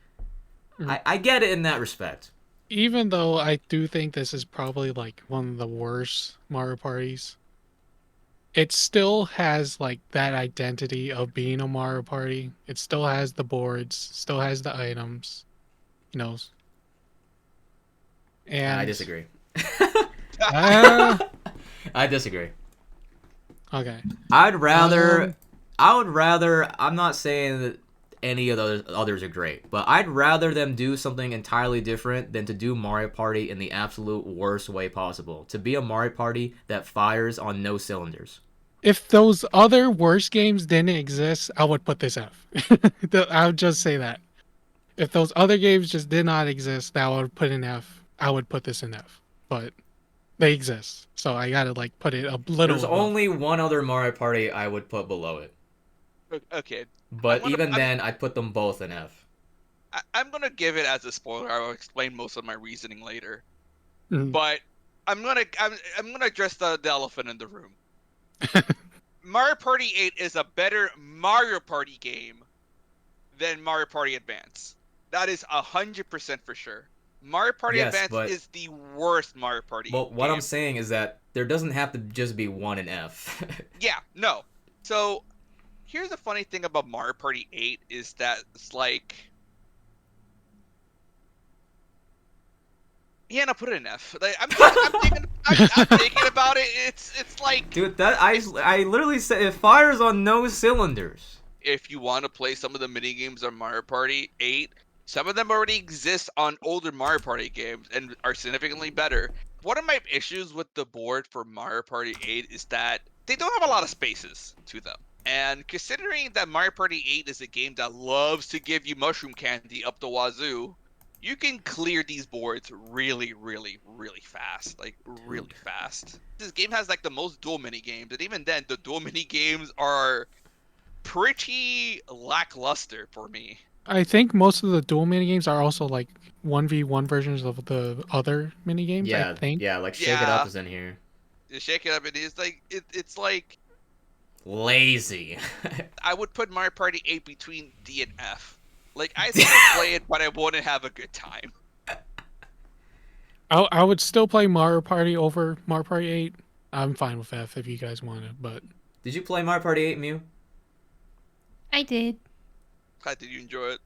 B: I get it in that respect.
A: Even though I do think this is probably like one of the worst Mario parties, it still has like that identity of being a Mario Party. It still has the boards, still has the items, you know. And
B: I disagree.
A: uh,
B: I disagree.
A: okay.
B: I would rather. I'm not saying that any of the others are great, but I'd rather them do something entirely different than to do Mario Party in the absolute worst way possible. To be a Mario Party that fires on no cylinders.
A: If those other worst games didn't exist, I would put this F. I would just say that. If those other games just did not exist, I would put an F. I would put this in F. But they exist, so I gotta like put it a little.
B: There's only one other Mario Party I would put below it.
C: Okay.
B: But then, I'd put them both in F.
C: I'm gonna give it as a spoiler. I will explain most of my reasoning later.
A: Mm.
C: But I'm gonna address the elephant in the room. Mario Party 8 is a better Mario Party game than Mario Party Advance. That is 100% for sure. Mario Party Advance is the worst Mario Party game.
B: What I'm saying is that there doesn't have to just be one in F.
C: Yeah, no. So here's the funny thing about Mario Party 8 is that it's like, yeah, no, put it in F. Like, I'm thinking about it. It's like,
B: dude, that I literally said it fires on no cylinders.
C: If you want to play some of the mini games on Mario Party 8, some of them already exist on older Mario Party games and are significantly better. One of my issues with the board for Mario Party 8 is that they don't have a lot of spaces to them. And considering that Mario Party 8 is a game that loves to give you mushroom candy up the wazoo, you can clear these boards really, really, really fast. Like, really fast. This game has, like, the most dual mini-games, and even then, the dual mini-games are pretty lackluster for me.
A: I think most of the dual minigames are also, like, 1v1 versions of the other minigames, I think.
B: Yeah, like Shake It Up is in here.
C: Shake It Up, it is, like, it's, like...
B: lazy.
C: I would put Mario Party 8 between D and F. Like, I still play it, but I wouldn't have a good time.
A: I would still play Mario Party over Mario Party 8. I'm fine with F if you guys want it, but...
B: Did you play Mario Party 8, Mew?
D: I did.
C: How did you enjoy it?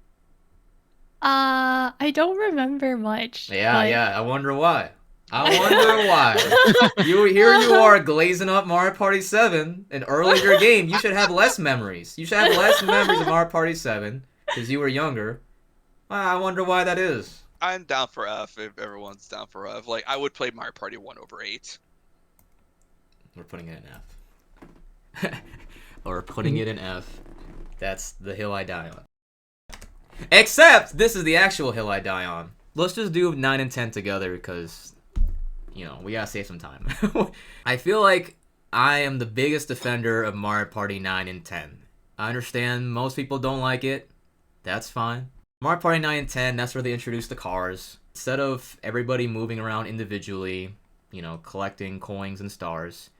D: I don't remember much,
B: Yeah,
D: but
B: yeah. I wonder why. I wonder why. You are glazing up Mario Party 7, an earlier game. You should have less memories. You should have less memories of Mario Party 7 because you were younger. I wonder why that is.
C: I'm down for F if everyone's down for F. Like, I would play Mario Party 1 over 8.
B: We're putting it in F. Or putting it in F. That's the hill I die on. Except this is the actual hill I die on. Let's just do 9 and 10 together because, you know, we gotta save some time. I feel like I am the biggest defender of Mario Party 9 and 10. I understand most people don't like it. That's fine. Mario Party 9 and 10, that's where they introduced the cars. Instead of everybody moving around individually, you know, collecting coins and stars,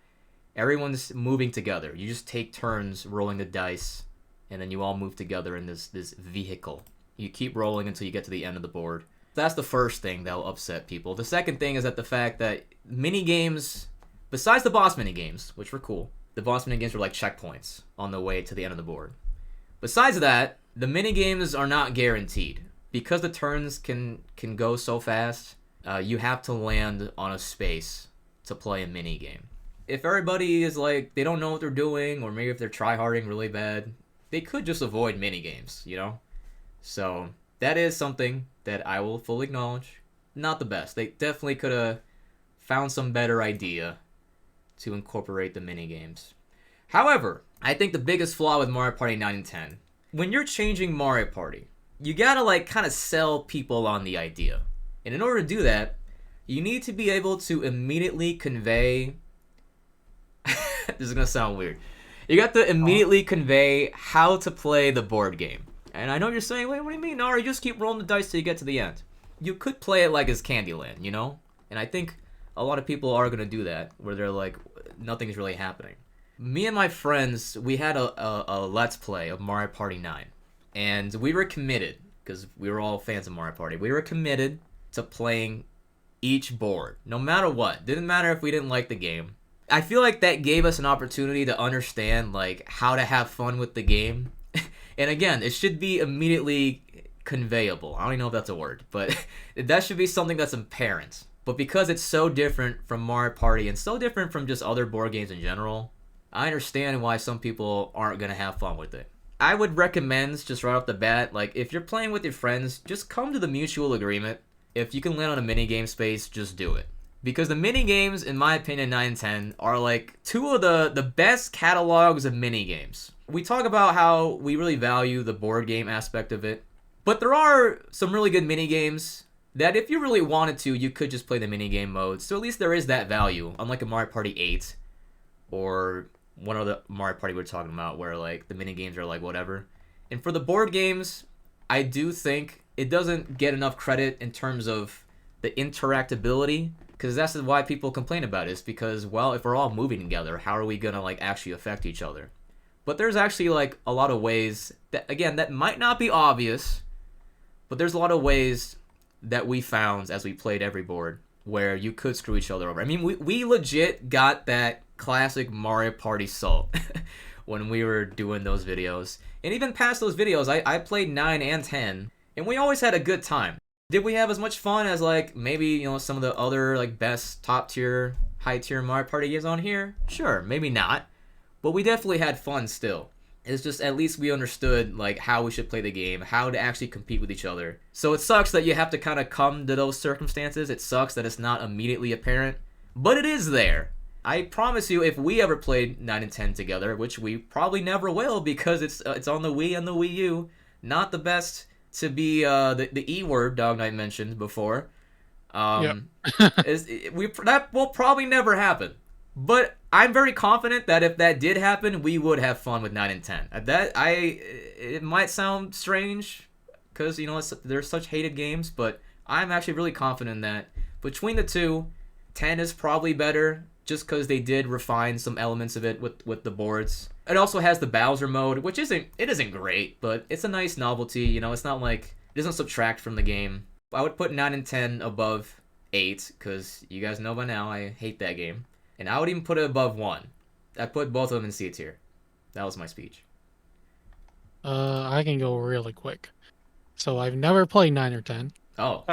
B: everyone's moving together. You just take turns rolling the dice, and then you all move together in this vehicle. You keep rolling until you get to the end of the board. That's the first thing that will upset people. The second thing is that the fact that mini games, besides the boss mini games, which were cool, the boss mini games were like checkpoints on the way to the end of the board. Besides that, the mini games are not guaranteed because the turns can go so fast. You have to land on a space to play a mini game. If everybody is like they don't know what they're doing, or maybe if they're tryharding really bad, they could just avoid mini games, you know. So that is something that I will fully acknowledge. Not the best. They definitely could have found some better idea to incorporate the mini games. However, I think the biggest flaw with Mario Party 9 and 10, when you're changing Mario Party, you gotta like kind of sell people on the idea. And in order to do that, you need to be able to immediately convey this is gonna sound weird. You got to immediately convey how to play the board game. And I know you're saying, wait, what do you mean? No, you just keep rolling the dice till you get to the end. You could play it like it's Candyland, you know? And I think a lot of people are gonna do that, where they're like, nothing's really happening. Me and my friends, we had a Let's Play of Mario Party 9. And we were committed, because we were all fans of Mario Party, we were committed to playing each board, no matter what. Didn't matter if we didn't like the game. I feel like that gave us an opportunity to understand like how to have fun with the game. And again, it should be immediately conveyable. I don't even know if that's a word, but that should be something that's apparent. But because it's so different from Mario Party and so different from just other board games in general, I understand why some people aren't going to have fun with it. I would recommend, just right off the bat, like if you're playing with your friends, just come to the mutual agreement. If you can land on a minigame space, just do it. Because the minigames, in my opinion, 9 and 10, are like two of the best catalogs of minigames. We talk about how we really value the board game aspect of it, but there are some really good minigames that if you really wanted to, you could just play the minigame mode. So at least there is that value, unlike a Mario Party 8 or one of the Mario Party we're talking about where like the minigames are like whatever. And for the board games, I do think it doesn't get enough credit in terms of the interactability, because that's why people complain about it. It's because, well, if we're all moving together, how are we gonna like actually affect each other? But there's actually like a lot of ways that, again, that might not be obvious, but there's a lot of ways that we found as we played every board where you could screw each other over. I mean, we legit got that classic Mario Party salt when we were doing those videos. And even past those videos, I played 9 and 10, and we always had a good time. Did we have as much fun as like maybe, you know, some of the other like best top tier, high tier Mario Party games on here? Sure, maybe not. But we definitely had fun still. It's just at least we understood like how we should play the game, how to actually compete with each other. So it sucks that you have to kind of come to those circumstances. It sucks that it's not immediately apparent, but it is there. I promise you, if we ever played 9 and 10 together, which we probably never will because it's on the Wii and the Wii U, not the best to be the E word Dog Knight mentioned before.
A: Yep.
B: That will probably never happen. But I'm very confident that if that did happen, we would have fun with 9 and 10. It might sound strange because, you know, they're such hated games, but I'm actually really confident that between the two, 10 is probably better just because they did refine some elements of it with the boards. It also has the Bowser mode, which isn't great, but it's a nice novelty. You know, it's not like it doesn't subtract from the game. I would put 9 and 10 above 8 because you guys know by now I hate that game. And I would even put it above 1. I put both of them in C tier. That was my speech.
A: I can go really quick. So I've never played 9 or 10.
B: Oh,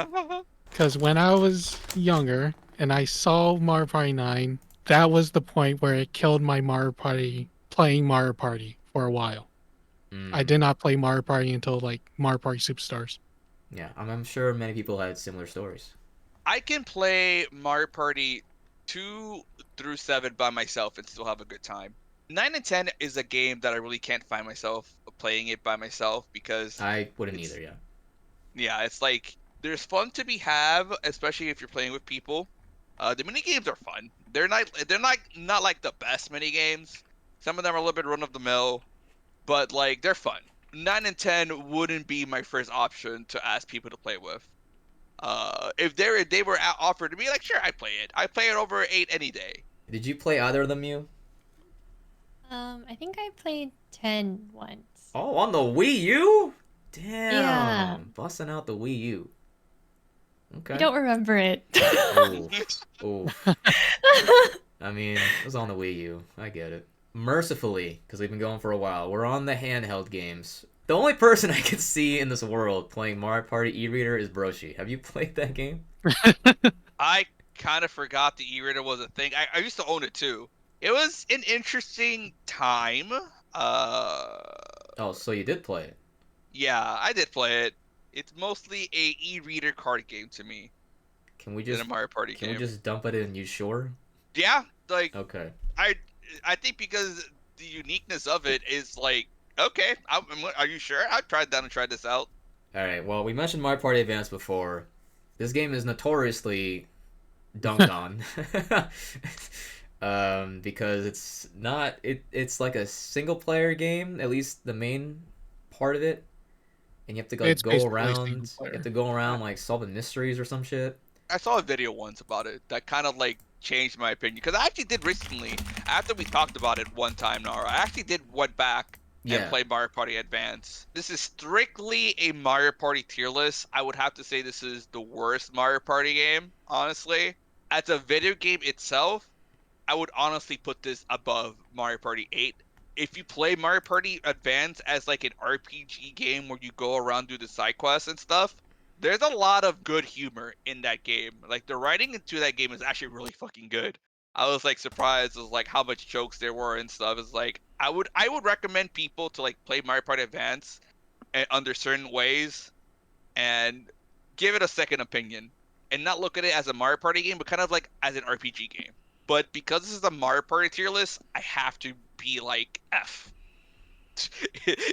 A: Because when I was younger and I saw Mario Party 9, that was the point where it killed my Mario Party, playing Mario Party for a while. I
B: mm,
A: did not play Mario Party until like Mario Party Superstars.
B: yeah. I'm sure many people had similar stories.
C: I can play Mario Party 2 through 7 by myself and still have a good time. 9 and 10 is a game that I really can't find myself playing it by myself because
B: I wouldn't
C: it's
B: either. Yeah.
C: yeah, it's like there's fun to be have, especially if you're playing with people. The mini games are fun. They're not like the best mini games. Some of them are a little bit run of the mill, but like they're fun. 9 and 10 wouldn't be my first option to ask people to play with. If they were offered to me, like sure, I play it. I play it over 8 any day.
B: Did you play either of them, you?
D: I think I played 10 once.
B: Oh, on the Wii U?
D: Yeah.
B: Damn, busting out the Wii U.
D: I
B: Okay.
D: don't remember it.
B: Ooh, ooh. I mean, it was on the Wii U. I get it. Mercifully, because we've been going for a while, we're on the handheld games. The only person I can see in this world playing Mario Party e-reader is Broshi. Have you played that game?
C: I kind of forgot the e-reader was a thing. I used to own it too. It was an interesting time. Uh,
B: Oh, so you did play it.
C: yeah, I did play it. It's mostly a e-reader card game to me
B: Can we
C: than a
B: just
C: Mario Party
B: can we
C: game.
B: just dump it in? You sure?
C: Yeah, like
B: Okay.
C: I I think because the uniqueness of it is like okay, are you sure? I've tried that and tried this out.
B: All right. Well, we mentioned Mario Party Advance before. This game is notoriously dunked on. Because it's not it's like a single player game, at least the main part of it, and you have to like
A: It's
B: go
A: basically single
B: around. You have
A: player.
B: to go around like solving mysteries or some shit.
C: I saw a video once about it that kind of like changed my opinion because I actually did recently after we talked about it one time. Nara, I actually did went back and
B: Yeah.
C: play Mario Party Advance. This is strictly a Mario Party tier list. I would have to say this is the worst Mario Party game, honestly. As a video game itself, I would honestly put this above Mario Party 8. If you play Mario Party Advance as like an RPG game where you go around do the side quests and stuff, there's a lot of good humor in that game. Like the writing into that game is actually really fucking good. I was like surprised as like how much jokes there were and stuff. It's like I would recommend people to like play Mario Party Advance under certain ways and give it a second opinion and not look at it as a Mario Party game, but kind of like as an RPG game. But because this is a Mario Party tier list, I have to be like F.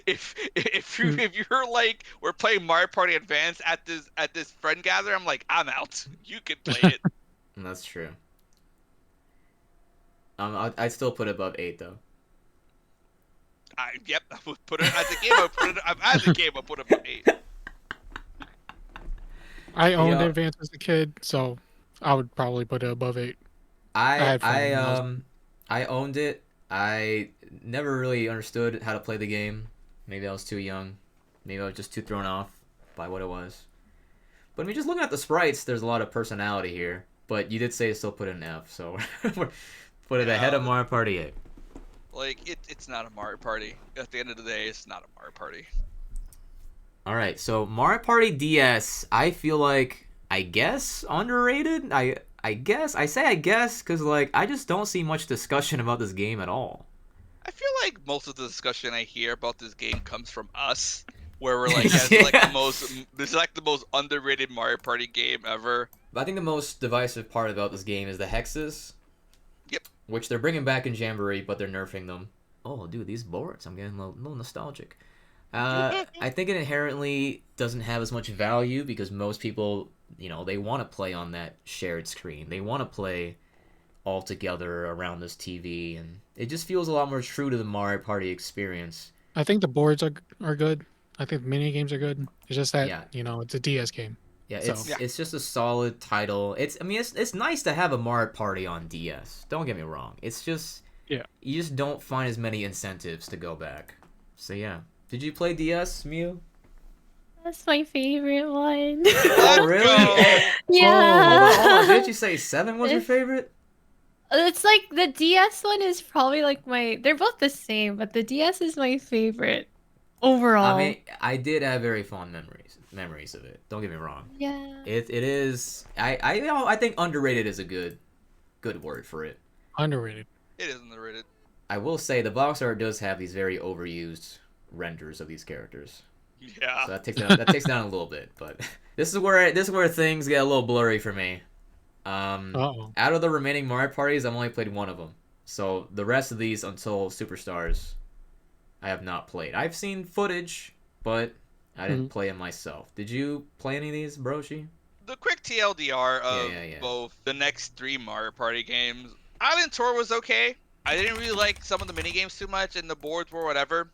C: If you're like we're playing Mario Party Advance at this friend gather, I'm like I'm out. You can play it.
B: That's true. I'd still put it above 8 though.
C: Yep, I would put it as a game. I would put it as a game. I put it above 8.
A: I owned
B: Yeah.
A: Advance as a kid, so I would probably put it above 8.
B: I
A: had fun
B: I
A: when I was-
B: I owned it. I never really understood how to play the game. Maybe I was too young. Maybe I was just too thrown off by what it was. But I mean, just looking at the sprites, there's a lot of personality here. But you did say still put it in F, so we're put it ahead of
C: Yeah.
B: Mario Party 8.
C: Like it's not a Mario Party. At the end of the day, it's not a Mario Party.
B: All right, so Mario Party DS, I feel like I guess underrated. I guess I guess because like I just don't see much discussion about this game at all.
C: I feel like most of the discussion I hear about this game comes from us, where we're like, yeah, this is like the most underrated Mario Party game ever.
B: But I think the most divisive part about this game is the hexes.
C: Yep.
B: Which they're bringing back in Jamboree, but they're nerfing them. Oh, dude, these boards. I'm getting a little nostalgic. I think it inherently doesn't have as much value because most people, they want to play on that shared screen. They want to play all together around this TV, and it just feels a lot more true to the Mario Party experience.
A: I think the boards are good. I think the mini games are good. It's just that
B: Yeah.
A: it's a DS game.
B: Yeah,
A: So-
B: it's just a solid title. It's nice to have a Mario Party on DS. Don't get me wrong. It's just
A: Yeah.
B: you just don't find as many incentives to go back. So yeah. Did you play DS, Mew?
D: That's my favorite one.
B: Oh really?
C: go.
B: Hey,
D: Yeah.
B: hold on. Didn't you say 7 was your
D: It's-
B: favorite?
D: It's like the DS one is probably like they're both the same, but the DS is my favorite. overall.
B: I mean, I did have very fond memories of it. Don't get me wrong.
D: Yeah.
B: It is I think underrated is a good word for it.
A: Underrated.
C: It is underrated.
B: I will say the box art does have these very overused renders of these characters.
C: Yeah.
B: So that takes down a little bit, but this is where things get a little blurry for me.
A: Uh-oh.
B: Out of the remaining Mario parties, I've only played one of them. So the rest of these until Superstars, I have not played. I've seen footage, but I didn't play it myself. Did you play any of these, Broshi?
C: The quick TLDR of
B: Yeah.
C: both the next 3 Mario Party games. Island Tour was okay. I didn't really like some of the mini games too much, and the boards were whatever.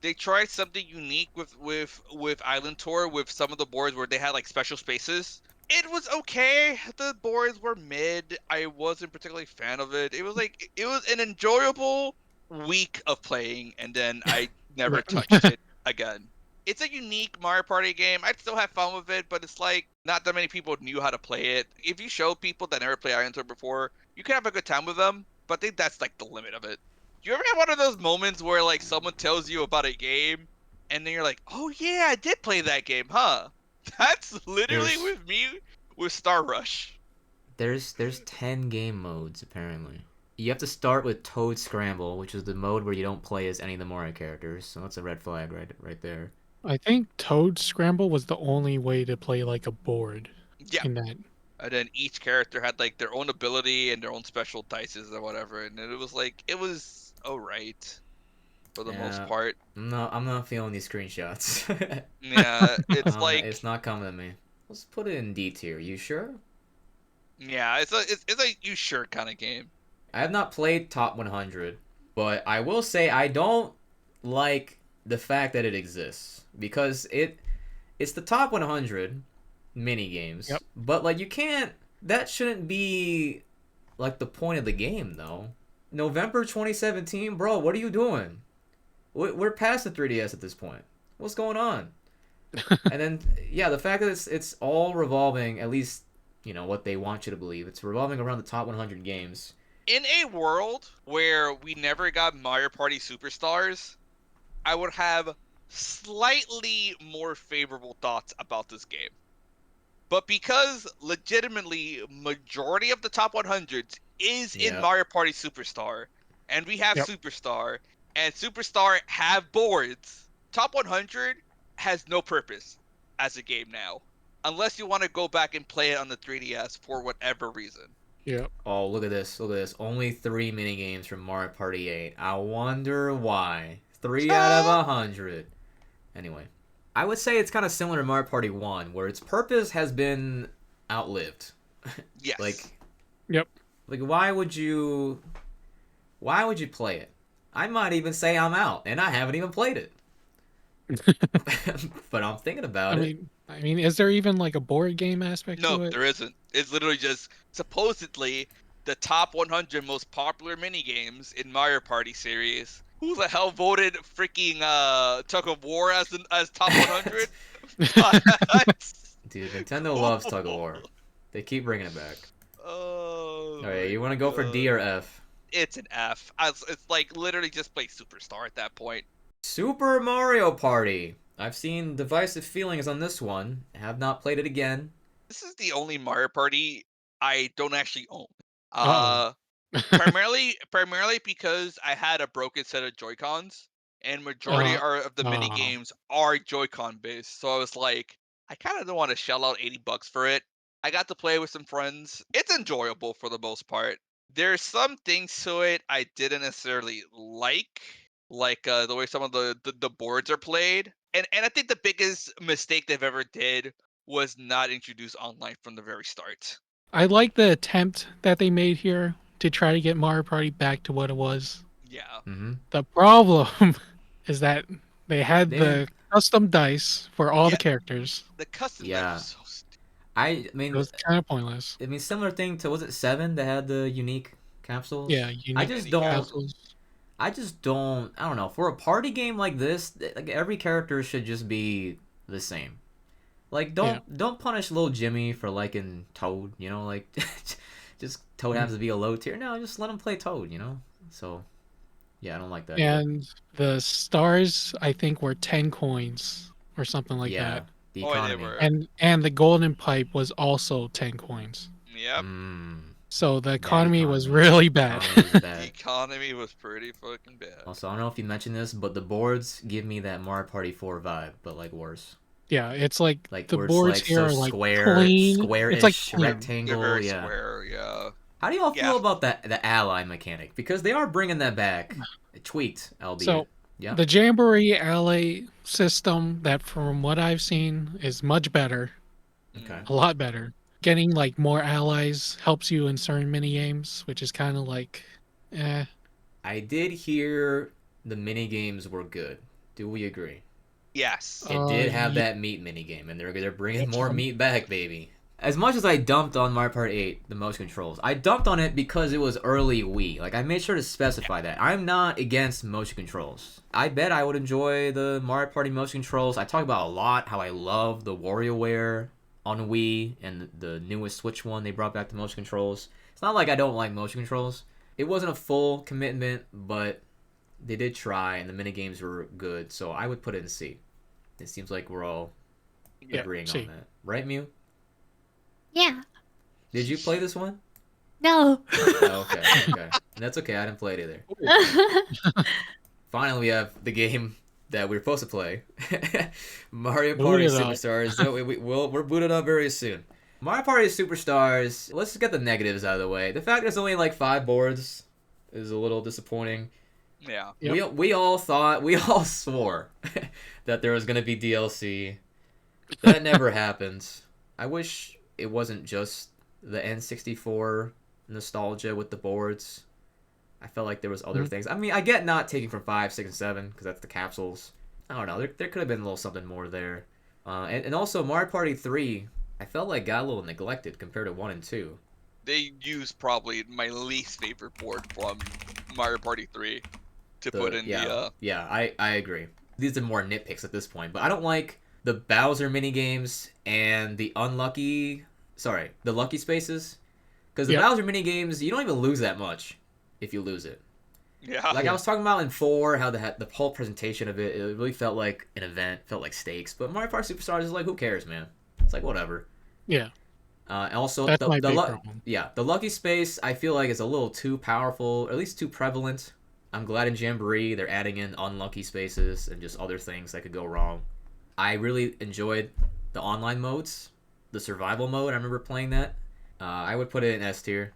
C: They tried something unique with Island Tour with some of the boards where they had like special spaces. It was okay. The boards were mid. I wasn't particularly a fan of it. It was an enjoyable week of playing, and then I never touched it again. It's a unique Mario Party game. I'd still have fun with it, but it's like not that many people knew how to play it. If you show people that never played Island Tour before, you can have a good time with them, but I think that's like the limit of it. You ever have one of those moments where like someone tells you about a game and then you're like, "Oh yeah, I did play that game, huh?" That's literally
B: There's
C: with me with Star Rush.
B: there's 10 game modes apparently. You have to start with Toad Scramble, which is the mode where you don't play as any of the Mario characters. So that's a red flag right there.
A: I think Toad Scramble was the only way to play like a board
C: Yeah.
A: in that.
C: And then each character had like their own ability and their own special dices or whatever, and it was alright for the most
B: Yeah,
C: part.
B: I'm not feeling these screenshots.
C: Yeah, it's like
B: It's not coming to me. Let's put it in D tier. You sure?
C: yeah, it's a you sure kind of game.
B: I have not played Top 100, but I will say I don't like the fact that it exists because it's the Top 100 mini games.
A: Yep.
B: But like you can't. That shouldn't be like the point of the game though. November 2017, bro. What are you doing? We're past the 3DS at this point. What's going on? And then yeah, the fact that it's all revolving, at least what they want you to believe, it's revolving around the top 100 games.
C: In a world where we never got Mario Party Superstars, I would have slightly more favorable thoughts about this game. But because legitimately majority of the top 100s is in
B: Yeah.
C: Mario Party Superstar, and we have
A: Yep.
C: Superstar, and Superstar have boards, top 100 has no purpose as a game now. Unless you want to go back and play it on the 3DS for whatever reason.
A: Yep.
B: Oh, look at this. Look at this. Only 3 mini games from Mario Party 8. I wonder why. 3 out of 100. Anyway, I would say it's kind of similar to Mario Party 1, where its purpose has been outlived.
C: Yes.
A: Yep.
B: Like why would you play it? I might even say I'm out, and I haven't even played it. But I'm thinking about it.
A: I mean, is there even like a board game aspect
C: No,
A: to it?
C: there isn't. It's literally just supposedly the top 100 most popular mini games in Mario Party series. Who the hell voted freaking Tug of War as top 100?
B: Dude, Nintendo loves Tug of War. They keep bringing it back.
C: Oh.
B: All right, you want to go for D or F?
C: It's an F. It's like literally just play Superstar at that point.
B: Super Mario Party. I've seen divisive feelings on this one. Have not played it again.
C: This is the only Mario Party I don't actually own.
A: Uh-oh.
C: Primarily because I had a broken set of Joy-Cons, and majority of the mini
A: uh.
C: games are Joy-Con based. So I was like, I kind of don't want to shell out $80 for it. I got to play with some friends. It's enjoyable for the most part. There's some things to it I didn't necessarily like the way some of the boards are played. And I think the biggest mistake they've ever did was not introduce online from the very start.
A: I like the attempt that they made here to try to get Mario Party back to what it was.
C: Yeah.
B: Mm-hmm.
A: The problem is that they had
B: They
A: the
B: didn't-
A: custom dice for all
C: Yeah.
A: the characters.
C: The custom
B: Yeah.
C: was so stupid.
B: I
A: It
B: mean,
A: was kind of pointless.
B: similar thing to, was it 7 that had the unique capsules?
A: Yeah,
B: I
A: unique
B: just
C: Unique
B: don't.
A: capsules.
B: I just don't. I don't know. For a party game like this, like every character should just be the same. Like don't punish little Jimmy for liking Toad. Like just Toad happens to be a low tier. No, just let him play Toad. So Yeah, I don't like that either.
A: And the stars, I think, were 10 coins or something like
B: Yeah,
A: that.
B: the
C: Oh, they
B: economy.
C: were.
A: And the golden pipe was also 10 coins.
C: Yep.
A: So the
B: Bad
A: economy was
B: economy.
A: really bad.
B: Economy was
C: The
B: bad.
C: economy was pretty fucking bad.
B: Also, I don't know if you mentioned this, but the boards give me that Mario Party 4 vibe, but like worse.
A: Yeah, it's like
B: Like
A: the
B: where it's
A: boards
B: like
A: here
B: so
A: are like
B: square,
A: clean. It's like
B: square-ish,
A: clean.
C: They're
B: rectangle.
C: very
B: Yeah.
C: square, yeah.
B: How do y'all
C: Yeah.
B: feel about that the ally mechanic? Because they are bringing that back, tweaked, albeit.
A: So
B: Yeah.
A: the Jamboree Alley system, that from what I've seen, is much better.
B: Okay.
A: A lot better. Getting like more allies helps you in certain mini games, which is kind of like, eh.
B: I did hear the mini games were good. Do we agree?
C: Yes.
B: It did have
A: Yeah.
B: that meat mini game, and they're bringing
A: It's
B: more meat back, baby. As much as I dumped on Mario Party 8, the motion controls, I dumped on it because it was early Wii. Like, I made sure to specify that. I'm not against motion controls. I bet I would enjoy the Mario Party motion controls. I talk about a lot how I love the WarioWare on Wii and the newest Switch one. They brought back the motion controls. It's not like I don't like motion controls. It wasn't a full commitment, but they did try, and the minigames were good, so I would put it in C. It seems like we're all
A: Yeah,
B: agreeing
A: C.
B: on that. Right, Mew?
D: Yeah.
B: Did you play this one?
D: No.
B: Oh, okay. That's okay, I didn't play it either. Finally, we have the game that we were supposed to play. Mario Party
A: Boot it up.
B: Superstars. So we're booted up very soon. Mario Party Superstars, let's just get the negatives out of the way. The fact there's only like 5 boards is a little disappointing.
C: Yeah.
A: Yep.
B: We all swore that there was going to be DLC. That never happened. I wish it wasn't just the N64 nostalgia with the boards. I felt like there was other things. I mean, I get not taking from 5, 6, and 7 because that's the capsules. I don't know. There could have been a little something more there. And also Mario Party 3, I felt like got a little neglected compared to 1 and 2.
C: They used probably my least favorite board from Mario Party 3 to put in the.
B: Yeah, I agree. These are more nitpicks at this point, but I don't like the Bowser mini games and the lucky spaces, because the Bowser mini games you don't even lose that much if you lose it.
C: Yeah.
B: Like I was talking about in 4, how the whole presentation of it really felt like an event, felt like stakes. But Mario Party Superstars is like, who cares, man? It's like whatever.
A: Yeah.
B: And also
A: That's my big problem.
B: Yeah, the lucky space I feel like is a little too powerful, or at least too prevalent. I'm glad in Jamboree they're adding in unlucky spaces and just other things that could go wrong. I really enjoyed the online modes, the survival mode. I remember playing that. I would put it in S tier.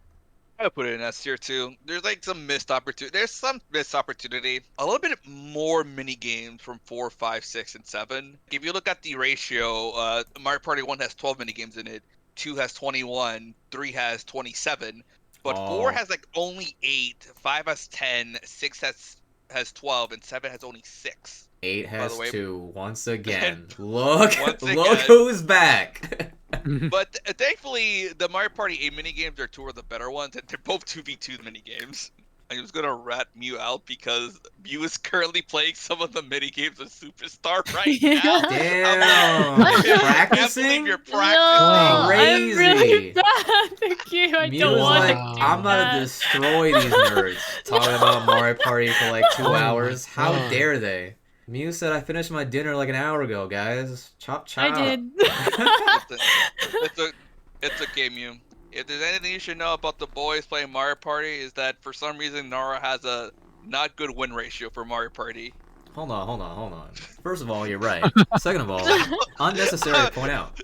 C: I would put it in S tier too. There's like some missed opportunity. There's some missed opportunity. A little bit more mini games from 4, 5, 6, and 7. If you look at the ratio, Mario Party 1 has 12 mini games in it. 2 has 21. 3 has 27. But 4 has like only 8. 5 has 10. 6 has 12, and 7 has only 6.
B: 8 has
C: way.
B: 2 once again. Look
C: again.
B: who's back.
C: But thankfully, the Mario Party 8 minigames are 2 of the better ones, and they're both 2v2 minigames. I was gonna rat Mew out because Mew is currently playing some of the minigames of Superstar right now.
B: Damn, practicing?
C: I can't believe you're practicing.
D: No,
B: Crazy.
D: I'm really sad. Thank you. I
B: Mew
D: don't
B: was
D: want
B: like,
D: to do
B: I'm
D: that.
B: gonna destroy these nerds talking about Mario Party for like 2 hours. How
A: God.
B: dare they? Mew said I finished my dinner like an hour ago, guys. Chop chop.
D: I did.
C: It's okay, Mew. If there's anything you should know about the boys playing Mario Party, is that for some reason Nara has a not good win ratio for Mario Party.
B: Hold on. First of all, you're right. Second of all, unnecessary to point out.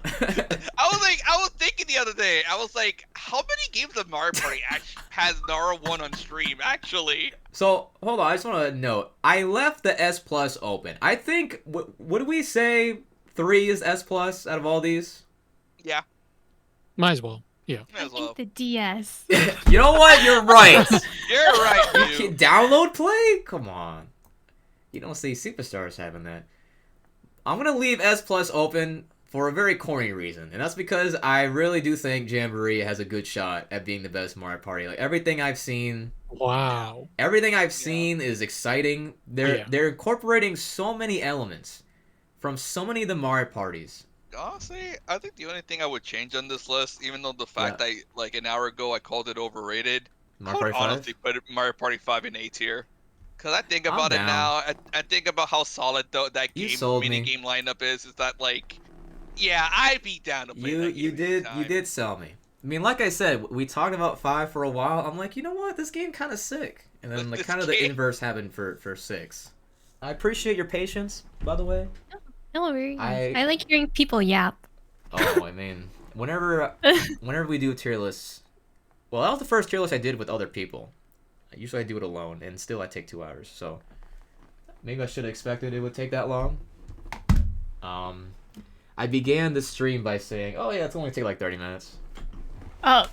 C: I was thinking the other day, I was like, how many games of Mario Party has Nara won on stream, actually?
B: So, hold on, I just want to note, I left the S Plus open. I think, would we say 3 is S Plus out of all these?
C: Yeah.
A: Might as well. Yeah.
C: Might
D: I
C: as well.
D: think the DS.
B: You know what? You're right.
C: You're right,
B: You
C: Mew.
B: download play? Come on. You don't see Superstars having that. I'm going to leave S Plus open for a very corny reason. And that's because I really do think Jamboree has a good shot at being the best Mario Party. Like, everything I've seen is exciting. They're incorporating so many elements from so many of the Mario parties.
C: Honestly, I think the only thing I would change on this list, even though the fact that like an hour ago I called it overrated,
B: Mario
C: I would
B: Party 5?
C: honestly put Mario Party 5 in A tier. Cause I think
B: I'm
C: about it
B: down.
C: now. I think about how solid that
B: You
C: game
B: sold
C: mini
B: me.
C: game lineup is. Is that like, yeah, I'd be down to play
B: You
C: that game
B: you
C: anytime.
B: did sell me. I mean, like I said, we talked about 5 for a while. I'm like, you know what? This game kind of sick. And then like
C: This
B: kind of the
C: game-
B: inverse happened for 6. I appreciate your patience, by the way.
D: No worries.
B: I-
D: I like hearing people yap.
B: Oh, I mean, whenever we do tier lists, well, that was the first tier list I did with other people. Usually I do it alone, and still I take 2 hours. So maybe I should have expected it would take that long. I began the stream by saying, "Oh yeah, it's only take like 30 minutes."
D: Oh.